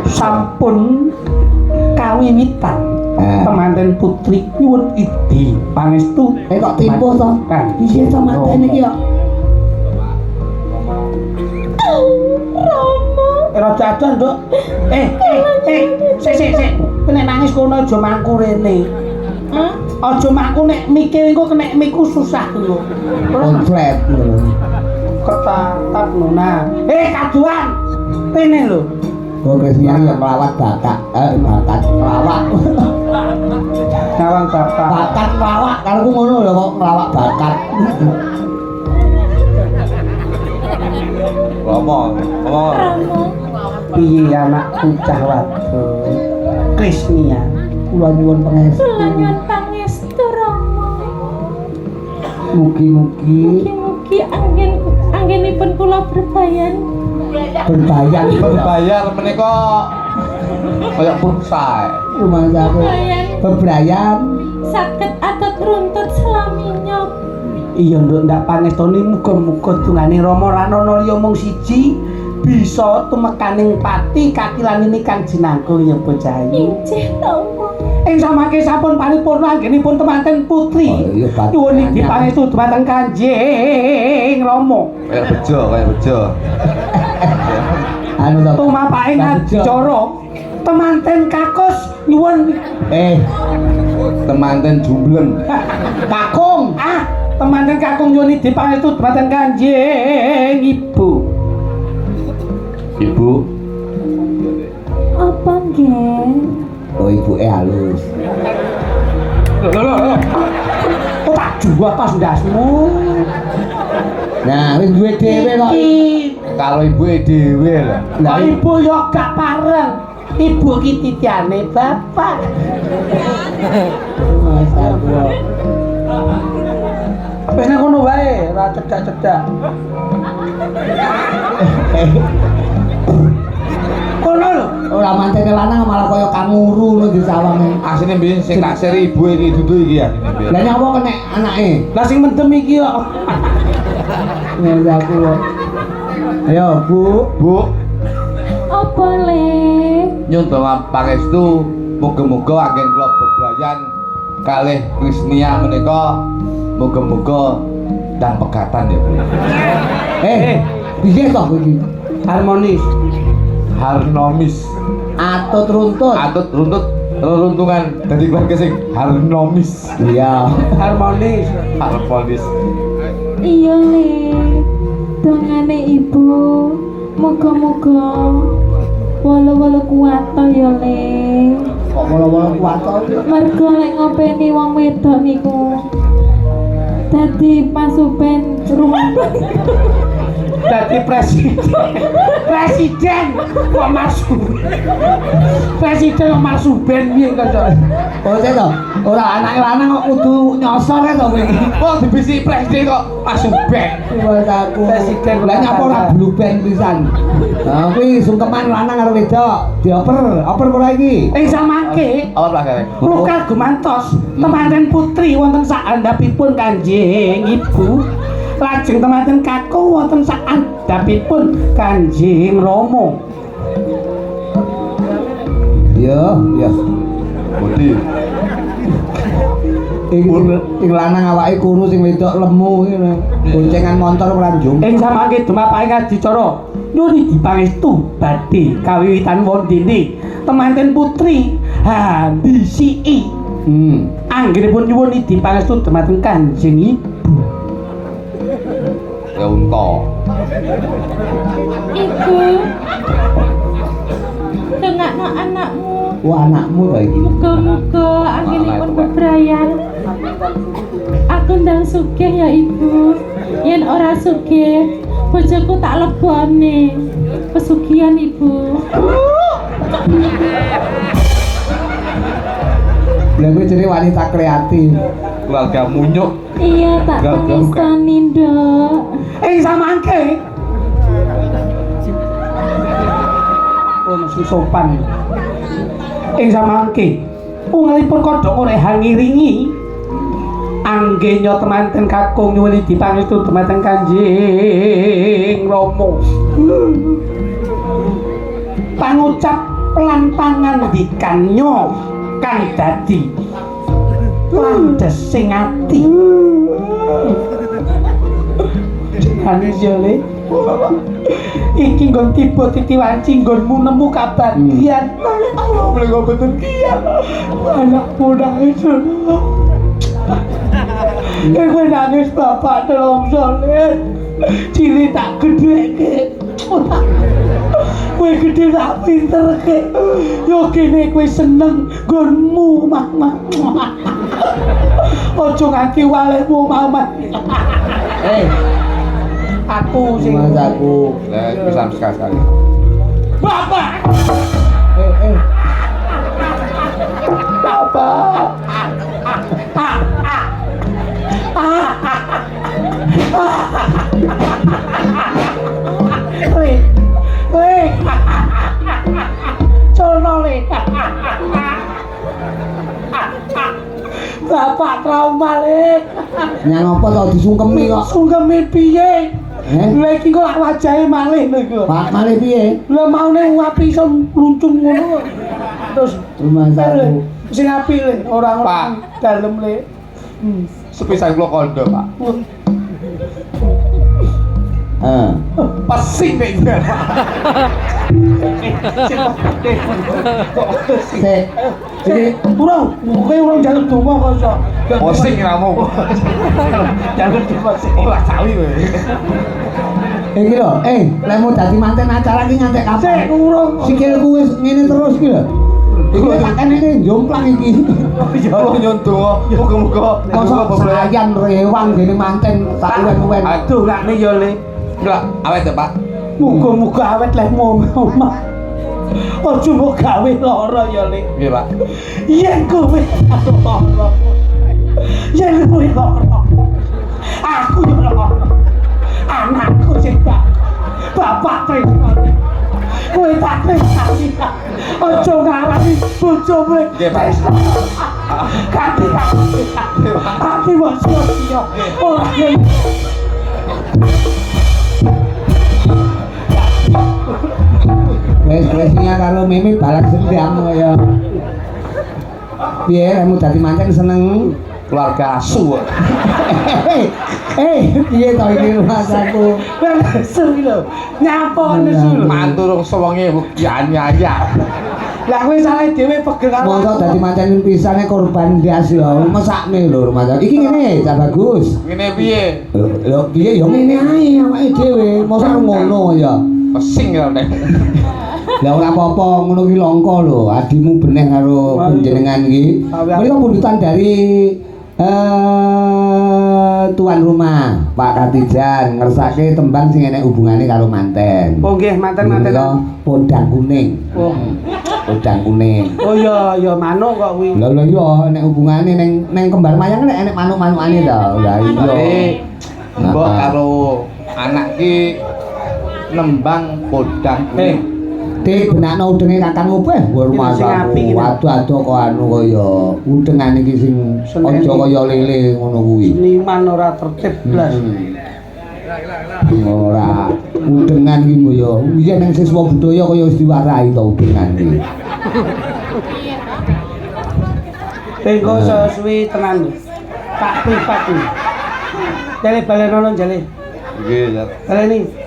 Sampun kawiwitan temanten putri nyuwun idi pangestu. Kok timpo to? Piye to mantene iki kok? Raja adon, Nduk. Sik. Nek nangis kono aja mangku rene. Aja mangku nek mikir engko nek miku susah lho. Konslet lho. Ketatap nona. Kaduan. Rene lho. Oh, Krisnia yang melawat bakat melawak. Nyawang bapak. Bakat melawak, kalau aku ngono lho kok melawak bakat. Ngomong. Piye anakku cah wadon. Krisnia, Kula nyuwun pangestu. Rama. Mugi-mugi Mugi-mugi anggenipun kula berbayan. Berbayar menika kaya pulsa. Rumah aku bebrayan Saged atot runtut selaminya. iya Nduk ndak panestoni muga-muga dungane Rama lan ana liya mung siji bisa tumekaning pati kakilanine kang jinangkul ya bocah ayu. Injih Rama. Ing samangke sampun paripurna anggenipun temanten putri. Nyuwun idi pangestu dumateng Kanjeng Rama. Kaya bejo. anu to. Tumapaking acara temanten kakos nyuwun Temanten jumbleng. kakung. Temanten kakung nyuwun idi pangestu dumateng Kanjeng Ibu. Ibu. Apa nggih? Oh, ibuke halus. Lho. Kok tak jual tas ndasmu. Nah, wis duwe dhewe kok. Kalau ibuke dhewe lho. Lah ibu yo gak pareng. Ibu ki titiane bapak. Masyaallah. Wis nang ngono wae, ora cedak-cedak. Kono lho. Ora mantene lanang malah kaya kamuru lho di sawange. Asline mbiyen sing naksir ibu iki dudu iki ya. Lah nyapa kena anake? Lah sing mendem iki kok. Masyaallah. Ayo, Bu. Apa le? Nyun donga pangestu muga-muga anggen kula bebrayan kalih Krisnia menika muga-muga dan pegatan ya Bu. Piye to iki? Harmonis. Harmonis. Atut runtut. Atut runtut reruntungan dadi keluarga sing harmonis. Iya. Harmonis. Iya le, dongane ibu, moga-moga wala-wala kuat to ya le. Kok wala-wala kuat to? Mergo lek ngopeni wong wedok niku dadi pasupen rumah Dadi presiden kok masuk. Presiden kok masuk ben piye kanca. Oh, saya to. Ora anake lanang kok kudu nyosor to kowe. Wong dibisi presiden kok masuk ben. Wes aku. Presiden Lah nyapa ora blue band pisan. Nah, kuwi sungkeman lanang karo wedok dioper ora iki. Samangke Apa plagare? Lokal gumantos temanten putri wonten saandhapipun Kanjeng Ibu. Lajeng temanten kakung wonten saandhapipun Kanjeng Rama. Iya. Budi. Ing lanang awake kuru sing wedok lemu ngene. Goncengan motor ora njung. Samangke dumapaking adicara nyuwun dipangestu badhe kawiwitan wondene temanten putri handisi. Anggenipun nyuwun dipangestu dumateng Kanjeng Ibu. Ya unta. Ibu, dongakno anakmu. Wah, anakmu to iki. Muga-muga anggenipun bebrayan. Aku ndang sugih ya ibu. Yen ora sugih, bojoku tak lebone. Pesugihan ibu. Lah kuwi jenenge wanita kreatif. Keluarga munyuk. Iya, tak pengestani, Nduk. Samangke mesti sopan. Samangke ungalipun kodhok oleh ngiringi anggenya temanten kakung nyuwun dipangestu temanten Kanjeng Rama. Pangucap lan pangandikannya kang dadi landhesing ati. Jenenge jole. Iki nggon tiba titi wanci nggonmu nemu kabagyan. Allah mlego boten kian. Anak muda itu. Kowe nangis bapak telongsoleh. Cilik tak gedheke. Kowe gedhe tak pinter ke. Yo kene kowe seneng nggonmu mak. Ojo nganti walemu mamat. Aku sing Mas aku. Lah bisa sekali. Bapak. Bapak. Weh. Cono le. Bapak trauma le. Nyang apa to disungkemi kok? Sungkemi piye? Lha iki kok wajahe malih lho iku. Pak malih piye? Lah maune api iso mluncung ngono. Terus Mas aku. sing api le, ora dalem le. Sepisan kula kondo, Pak. Pesing nek iki. Iki Urung, kowe urung jaluk donga kok iso. Posing ramu. Jaluk donga sik. Ora sawi kowe. iki lho, lemu dadi manten acara iki ngantek Sik kapan? urung. Sikilku wis ngene terus iki lho. Iki tak kene jomplang iki. Kula nyuwun donga, muga-muga Mosok sayan rewang dene manten tak uwen-uwen. Aduh, ngene ya le. Enggak, awet ya, Pak. Muga-muga awet lemu omah. Ojo mbok gawe lara ya le. Nggih, Pak. Yen kowe lara. Yen kowe lara. Aku yo lara. Anakku sing bapak tresnani. Kowe tak tresnani. Ojo ngarani bojomu. Nggih, Pak. Kanthi ati wong sia-sia. Ora ngene. Wes-wesnya karo Mimi balas dendam kaya. Piye kamu dadi manten seneng Keluarga asu. piye to iki Mas aku? Nesu lho. Nyapa nesu lho. Mantu rung sewengi buktiane aja. Lah kowe salah dhewe pegel karo. Mosok dadi macan pisane korban ndias ya. Mesakne lho remaja. Iki ngene, Cak Bagus. Ngene piye? Lho piye ya ngene ae awake dhewe. Mosok ngono ya. Pesing ya nek. Lah ora apa-apa ngono ki langka lho. Adimu beneh karo panjenengan iki. Menika pundutan dari tuan rumah Pak Katijan ngersake tembang sing enek hubungane karo manten. Oh nggih, manten-manten. Podang kuning. Oh. Podang kuning. Oh ya manuk kok kuwi. Lah iya nek hubungane ning kembar mayang nek enek manuk-manukane to. Lah iya. Mbok karo anak ki nembang podang kuning. Dik benakno udenge kakangmu beh masaku. Adu-adu kok anu kaya udengane iki sing aja kaya lele ngono kuwi. Seniman ora tertib blas. Ora udengan iki ya. Iya ning siswa budaya kaya wis diwarai to udengan iki. Tenggo suwi tenan. Tak privat iki. Jale balenono jale. Nggih, ya. Baleni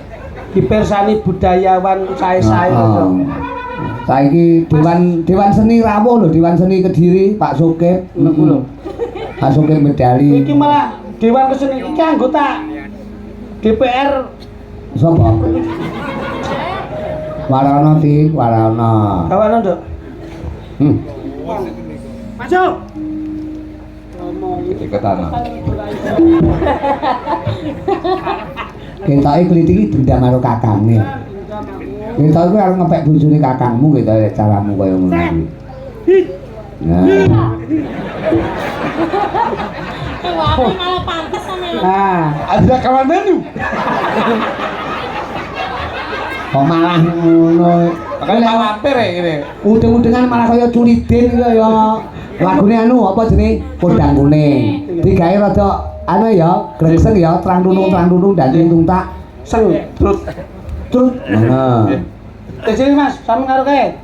dipersani budayawan sae-sae lho. Saiki Dewan Seni rawuh lho, Dewan Seni Kediri, Pak Sukip. Niku lho. Pak Sukip medali. Iki malah Dewan Keseni iki anggota DPR Sapa? Warana Ti, Warana. kawan Nduk. Masuk. Iketan. Ketoke kliti iki dendam karo kakange. Ketoke kuwi arep ngepek bojone kakangmu ketoke caramu kaya ngono kuwi. Nah. Wae malah pantes sama. Nah, Ada kawanan lu. Kok malah ngono. Makane mampir ya ngene. Udeng-udengan malah kaya culidin kaya ya. Lagune anu apa jenenge? Podang kuning. Digawe rada anu ya, grengseng ya, trang-tunung dan tuntak. seng trut. Trut. Nah. Jadi Mas, sampe karo kae.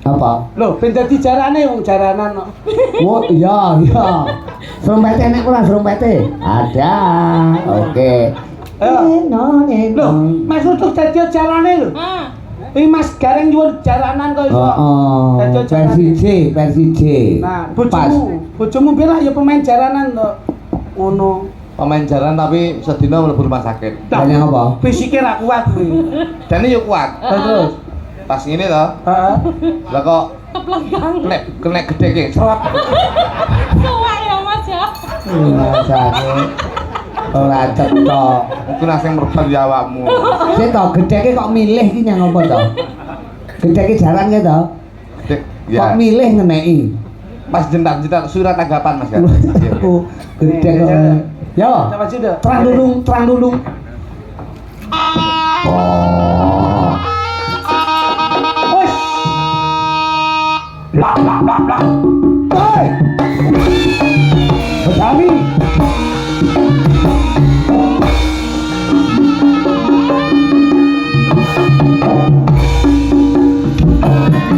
Apa? Loh, ben dadi jarane wong jaranan kok. Oh iya. Serompete enek ora serompete? Ada. Oke. Loh, Mas untuk dadi jarane lho. Iki Mas Gareng nyuwun jaranan kok iso. Heeh. Versi J. Nah, bojomu bela ya pemain jaranan to. Ngono. Pemain jalan tapi sedina mlebu rumah sakit. Banyak apa? Fisike ra kuat kuwi. Dene yo kuat. Terus. Pas ngene to. Heeh. Lah kok Keplegang. kena gede ki serap. Tua ya Mas ya. Masake ora cetok. Iku nang sing merebak ya awakmu. Sik to gedheke kok milih ki nyang apa to? Gedheke jaran ki to? Dek, Kok ya. milih ngeneki? Pas jentak-jentak surat tanggapan Mas kan. Gedhe kok. Yo. Coba sudah. Terang dulung. Oh. Wes. Lah. Hei. Berani.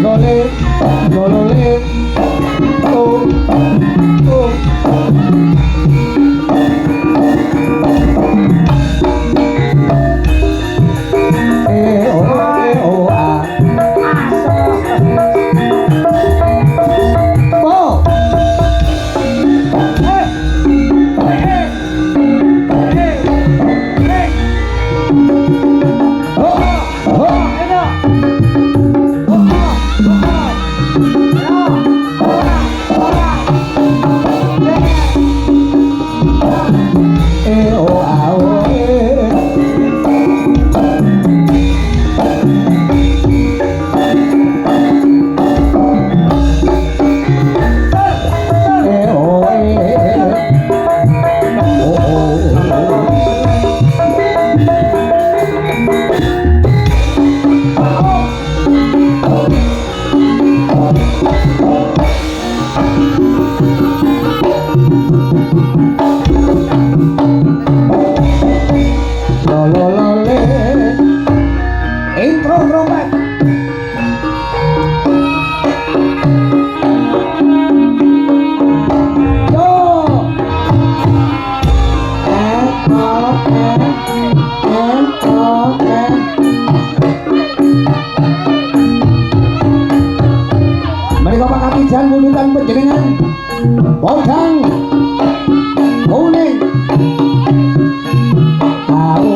Lole. Oh. Bodang kuning au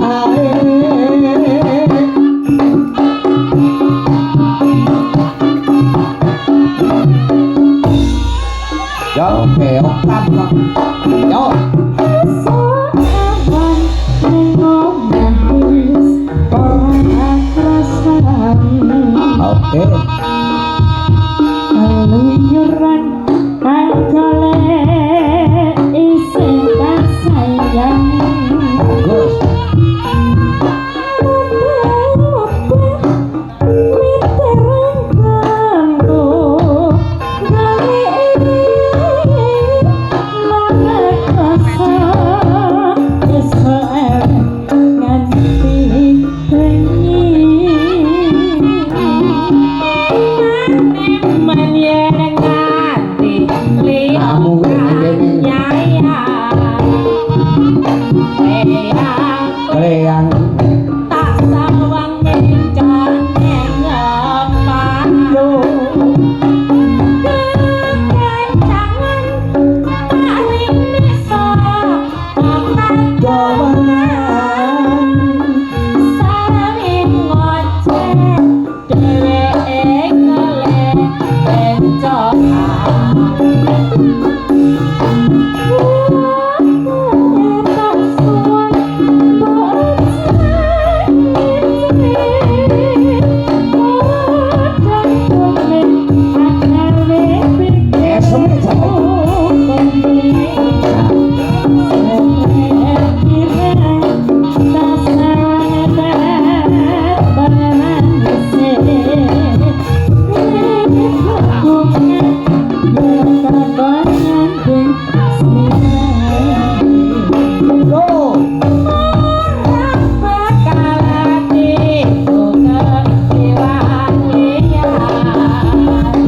ae yo keo tap yo oke Keluyuran golek isih tak sayang bagus Kleang tak sawang mencon ngepan kencangan tak rinisa dawangan saring ngoceh dheweke golek encokan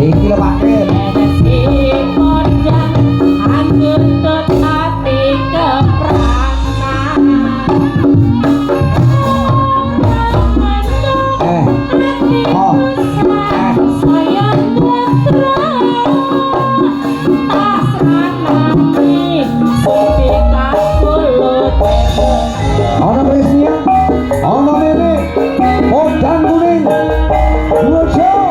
iki lho Pak ana presnya ana mene Bodang kuning dua show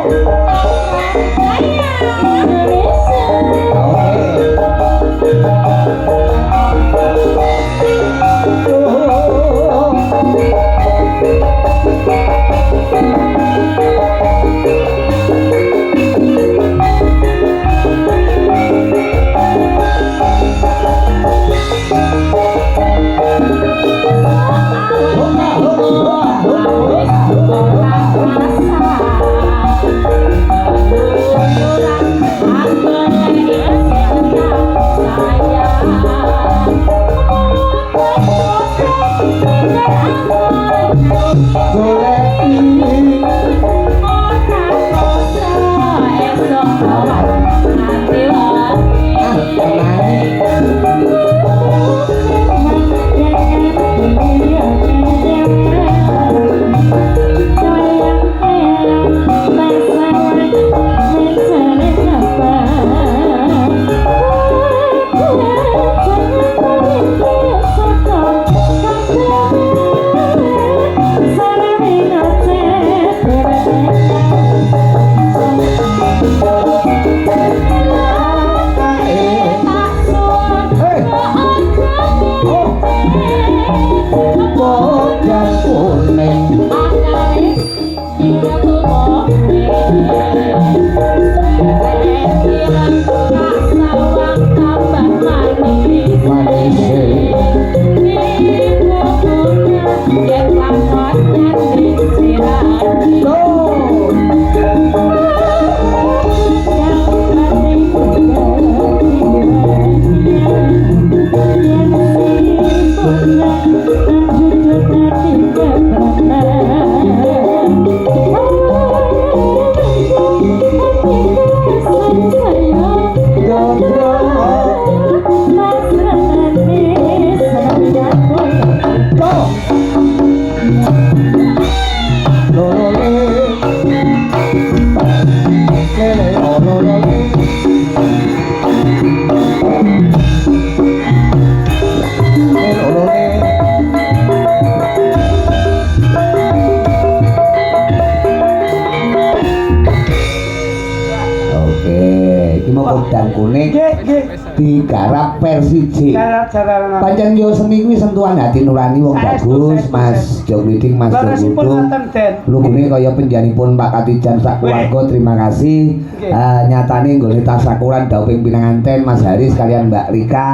Kodang Kuning Nggih. digarap Persiji. Cara-cara. Pancen yo seni kuwi sentuhan hati nurani wong bagus, Mas Jogwiding, Mas Larasipun Jogwiding. ngoten Den. Lugune kaya penjanipun Pak Katijan sak keluarga, terima kasih. Nyatane nggone tasyakuran dawuh ping pinanganten Mas Haris kalian Mbak Rika.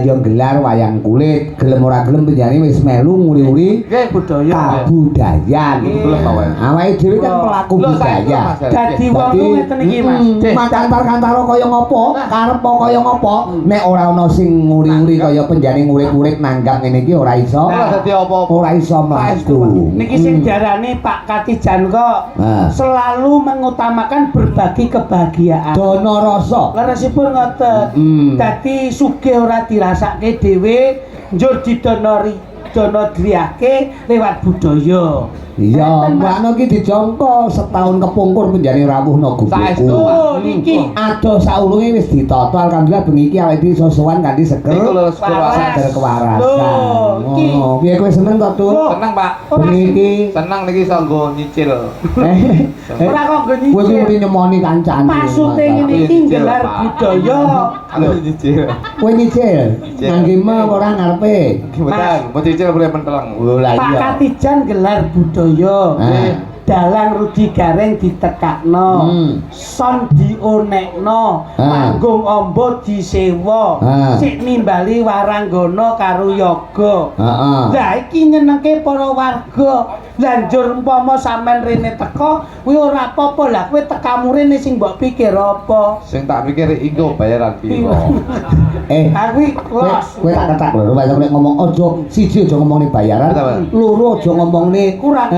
Yo gelar wayang kulit, gelem ora gelem penjani wis melu nguri-uri Nggih budaya. kabudayan. Gelem apa wae? Awake dhewe kan pelaku budaya. Dadi wong ngeten iki Mas. Kantar-kantaro kaya ngopo, karep kaya ngopo, nek ora ana sing nguri-nguri kaya penjani ngurik-ngurik nanggap ngene iki ora iso. Ora dadi apa-apa. Ora iso mlaku. Niki sing diarani Pak Katijan kok selalu mengutamakan berbagi kebahagiaan. Dono rasa. Larasipun ngoten. Dadi sugih ora dirasake dhewe, njur donodriyake lewat budaya. Iya, mbakno iki dijangka setahun kepungkur penjani rawuhna Saestu, gubuku. Oh, niki Adoh saulunge wis ditata alhamdulillah bengi iki awake dhewe sosowan kanthi seger. Iku lho Sadar kewarasan. Loh, iki. Oh, piye kowe seneng to, Tuh? Loh. Seneng, Pak. Bengi iki Seneng niki iso nggo nyicil. ora kok kowe iki ngene. muni nyemoni kancane. Maksudnya ngene iki gelar budaya. Aku nyicil. Kowe nyicil, ngangge mah ora ngarepe. Gimana? Mau nyicil boleh menteleng. Lho lah Pak iya. Katijan gelar budaya. Dalang Rudi Gareng ditekakno, son dionekno, panggung ombo disewa, sik nimbali waranggana karo yoga. Lah iki nyenengke para warga. Lah njur umpama sampean rene teko, kuwi ora apa-apa. Lah kowe tekamu rene sing mbok pikir apa? Sing tak pikir iku bayaran piro. Aku los. Kowe tak ketak lho, nek ngomong aja siji aja ngomongne bayaran, loro aja ngomongne Kurang.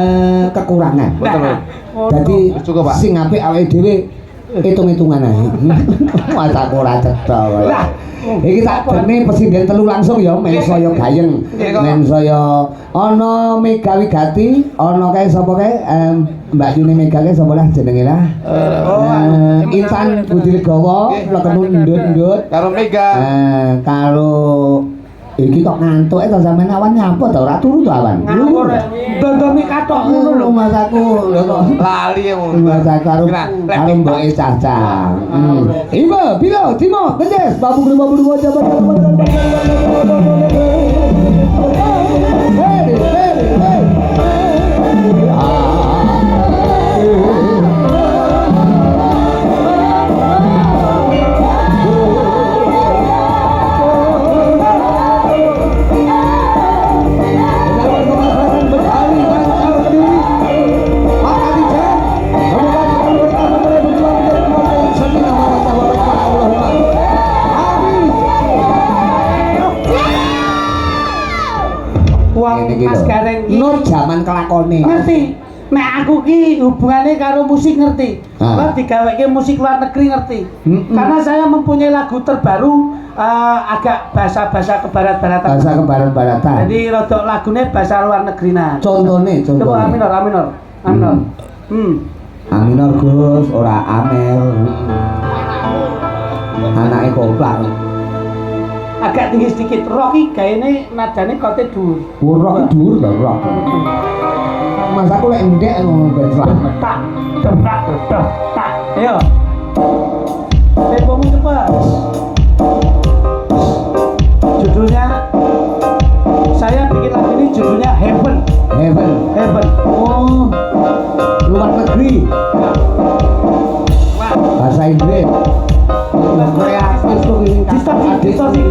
kekurangan. Betul. Dadi Cukup, Pak. sing apik awake dhewe hitung-hitungan ae. Masa ora cetha kowe. Iki tak dene presiden telu langsung ya men saya gayeng. Men saya ana Mega Wigati, ana kae sapa kae Mbak Yuni Mega kae sapa lah jenenge lah. Intan Budi Legawa, lekenu ndut-ndut. Karo Mega. Karo iki kok ngantuk to sampean awan nyapa to ora turu to awan. Ngawur. Dondomi katok ngono lho. Mas aku lho kok Lali ya mun. Mas karo mboke Caca. Ibu, Bilo, Timo, Kendes, babu jabat. Mas Gareng iki Nur jaman kelakone. ngerti. Nek aku ki hubungannya karo musik ngerti. Kalau digaweke musik luar negeri ngerti. Karena saya mempunyai lagu terbaru agak bahasa-bahasa kebarat-baratan. Bahasa kebarat-baratan. Jadi rodok lagune bahasa luar negeri nah. Contone. Coba aminor. Aminor Gus, ora Amel. Anake koplang. Agak tinggi sedikit. Rock iki gaene nadane kote dhuwur. Rock dhuwur lho, rock. Mas aku lek ndek ngono ben selamat. Tak, tak. Ayo. Tempomu cepat. Judulnya saya bikin lagu ini judulnya Heaven. Oh, luar negeri. Bahasa Inggris. Kreatif tuh ini. Distorsi.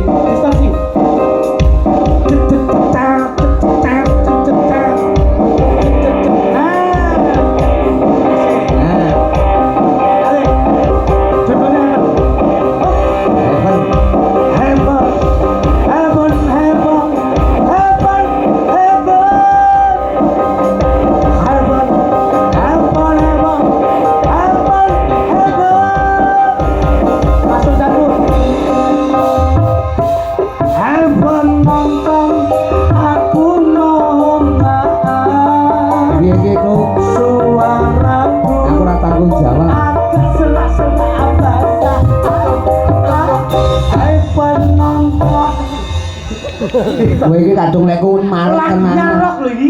Kowe iki kadung lek ku marek tenan. Rock lho iki.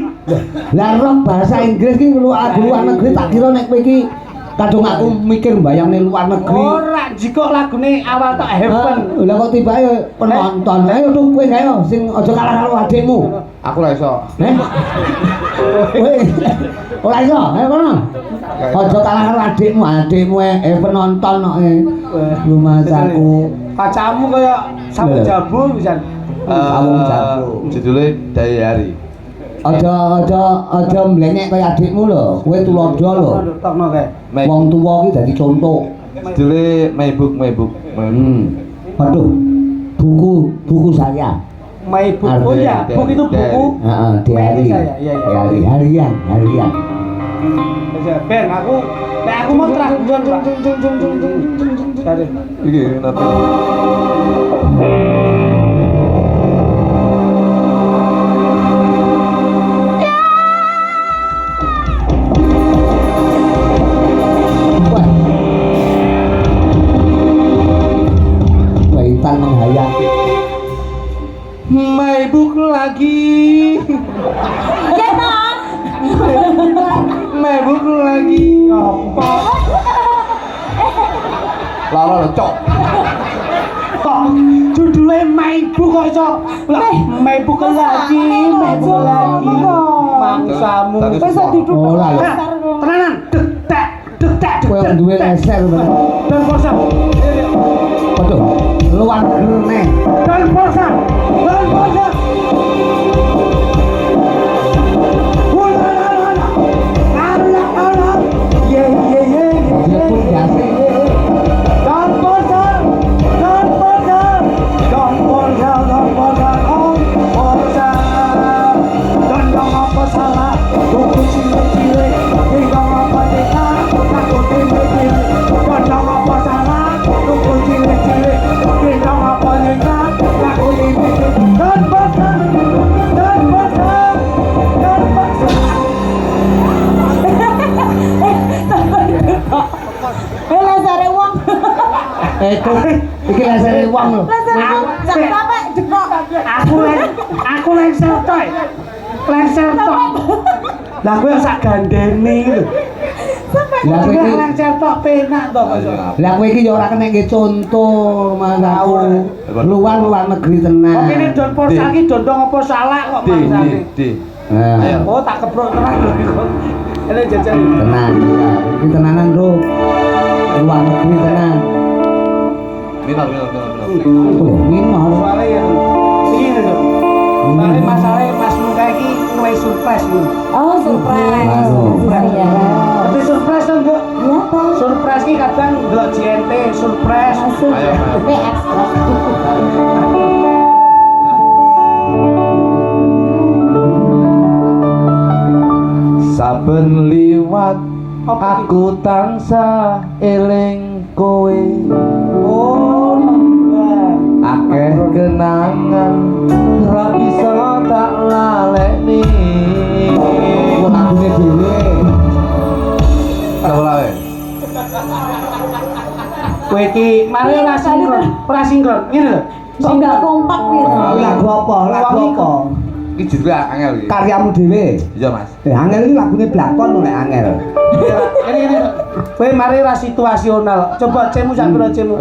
Lah rock bahasa Inggris ki luar negeri tak kira nek kowe iki kadung aku mikir mbayangne luar negeri. Ora jiko lagune awal tok Heaven. Lah kok tibake penonton. Ayo tuh kowe gae sing aja kalah karo adikmu. Aku ora iso. Kowe ora iso, ayo kono. Aja kalah karo adikmu penonton kok. Lumasaku. Kacamu kaya sawung jambu pisan. Sawung jambu. Judule Dayari. Aja mlenyek kaya adikmu lho. Kowe tulodo lho. Tokno kae. Wong tuwa iki dadi contoh. Judule My Book. Waduh. Buku saya. My book. Oh ya, buku itu buku. Heeh, diari. Diari harian. Ben aku mau terang duluan, Pak. Cari. Iki napa? Intan menghayat. My Book lagi. Ya toh. My Book lagi. Apa? Lara lecok. Kok judulnya My Book kok iso? My Book lagi. Mangsamu. Wis duduk. Ora lho. Tenanan. Dek. Kowe duwe leser bener. Dan posa. Waduh, luar negeri. Dan posa. Dia pun biasa. Lasare wong. Iki lesere wong lho. Lasare wong sak sampe dekok. Aku lengser toy. Lah kowe sak gandeni lho. Lah kowe iki Lengser tok penak to. Lah kowe iki ya ora kena nggih contoh Mas aku. Luar negeri tenan. Kok kene Don Porsa iki dondong apa salah kok mangsane. Ayo. Oh tak keprok terang lho iku. Ele jajan. Tenang. Iki tenanan, Bro. Luar negeri tenan. Minor. Minor. Soale ya iki lho. Soale masalahe Mas Muka iki luwe surprise lho. Oh, surprise. Iya. Tapi surprise to, Bu. Iya toh. Surprise iki kadang ndelok JNT surprise. Ayo. Tapi ekstra. Saben liwat aku tansah eling kowe. Oh, nambah. Akeh kenangan ra bisa tak lalekni. Kok lagune dhewe. Ora wae. Kowe iki mari ora sinkron. Ngene lho. Kok enggak kompak gitu. Lagu apa? Iki judule angel iki. Karyamu dhewe. Iya, Mas. Angel iki lagune blakon nek angel. Ini. Kowe mari ra situasional. Coba cemu sak pira cemu.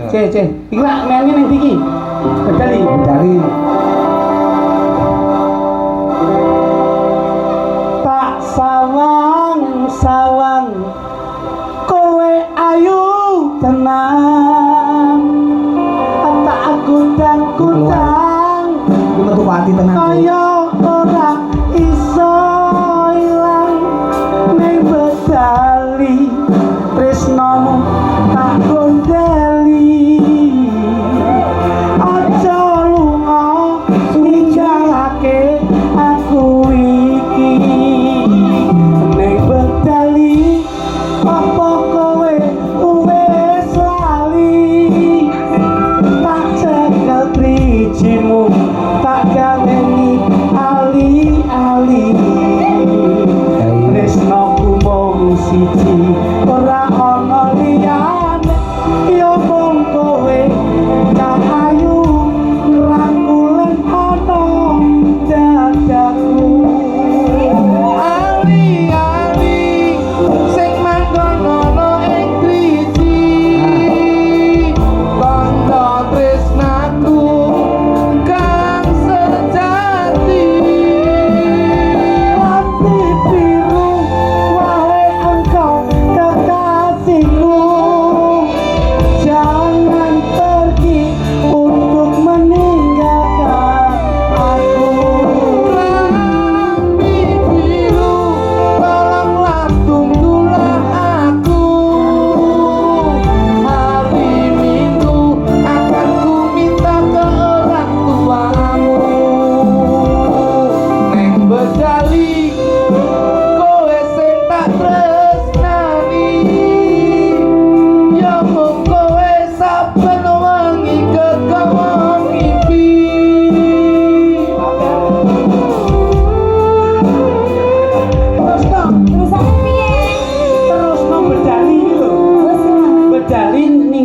C. Iki lak mengi ning iki. Bedali. Tak sawang kowe ayu tenan. Tak kutang Iki metu pati tenan. kaya ora iso ilang ning bedali tresnomu tak gondeli aja lunga ninggalake aku iki ning bedali apa kowe wis lali tak cekel trijimu tak gaweni ali-ali tresnoku mung siji ora ana liyane ya mung kowe kang ayu ngrangkulen ana dadaku Ali sing manggon ana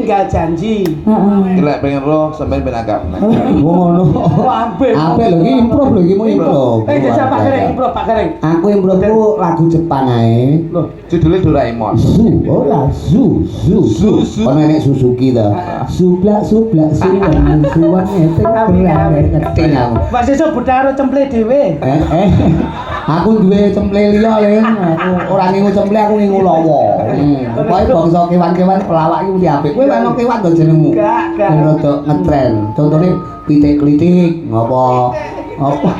ninggal janji. Heeh. Iki lek pengen roh sampean ben agak. Ngono. Apik. Apik lho iki improve lho iki mau improve. Jajal Pak Gareng, Bro, Pak Gareng. Aku improve ku lagu Jepang ae. Loh, Judulnya Doraemon. Ora zu. Ono nek Suzuki to. Sublak suwan ngeteng kerane ngeting aku. Pak Sesuk budal karo cemple dhewe. Aku duwe cemple liya le. Aku ora ngingu cemple, aku ngingu lawa. Pokoke bangsa kewan-kewan pelawak iki mesti apik. Kowe ono kewan to jenengmu? Gak. Sing rada ngetren. Contone pitik-klitik ngopo? Apa?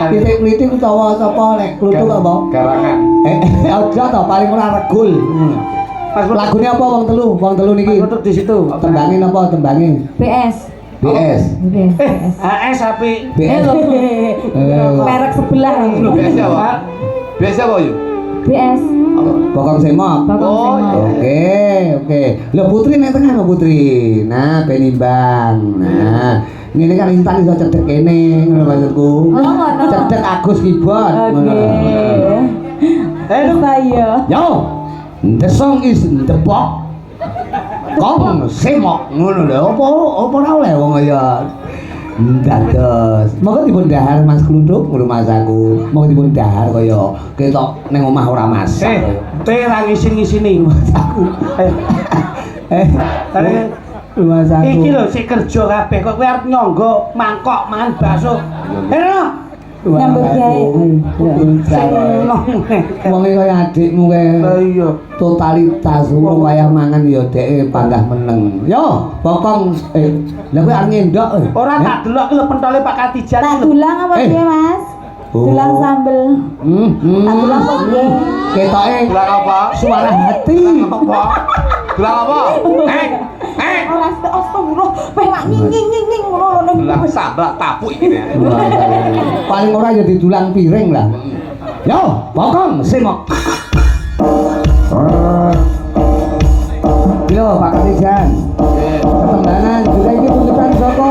Pitik-klitik utawa sapa lek kluthuk apa? Garangan. Aja to paling ora regul. Lagune apa wong telu niki? Untuk di situ. Tembange napa tembange? BS. BS. BS. HS api. BS. Merek sebelah. Biasa apa? Biasa apa yuk? BS. Bokong semok. Oh, iya. Oke. Lho Putri nek tengah lho Putri. Nah, ben imbang. Nah, ngene kan Intan iso cedhek kene, ngono maksudku. Oh, ngono. Cedhek Agus keyboard. Oke. Saya. Yo. The song is the pop. Kong semok ngono lho. Apa ora oleh wong kaya dados. Monggo dipun dahar Mas Kluthuk ngono Mas aku. Monggo dipun dahar kaya ketok ning omah ora masak. Teh ra ngisin-ngisini aku. Mas aku. Iki lho sik kerja kabeh kok kowe arep nyangga mangkok mangan bakso. Nyambut gawe. Wong kaya adikmu kae. Iya. Totalitas wong wayah mangan ya dheke panggah meneng. Yo, bokong lha kowe arep ngendok. Ora tak delok ki lho pentole Pak Katijan. Tak dulang apa piye, Mas? Dulang sambel. Tak dulang apa piye? Ketoke Bilang apa? suara hati. Apa? Bilang apa? Ora astagfirullah, peh mak nying ngono. Bilang sabrak tapuk iki. Paling ora ya didulang piring lah. Yo, bokong semok. Yo, Pak Katijan. Ketembanan juga iki tuntutan saka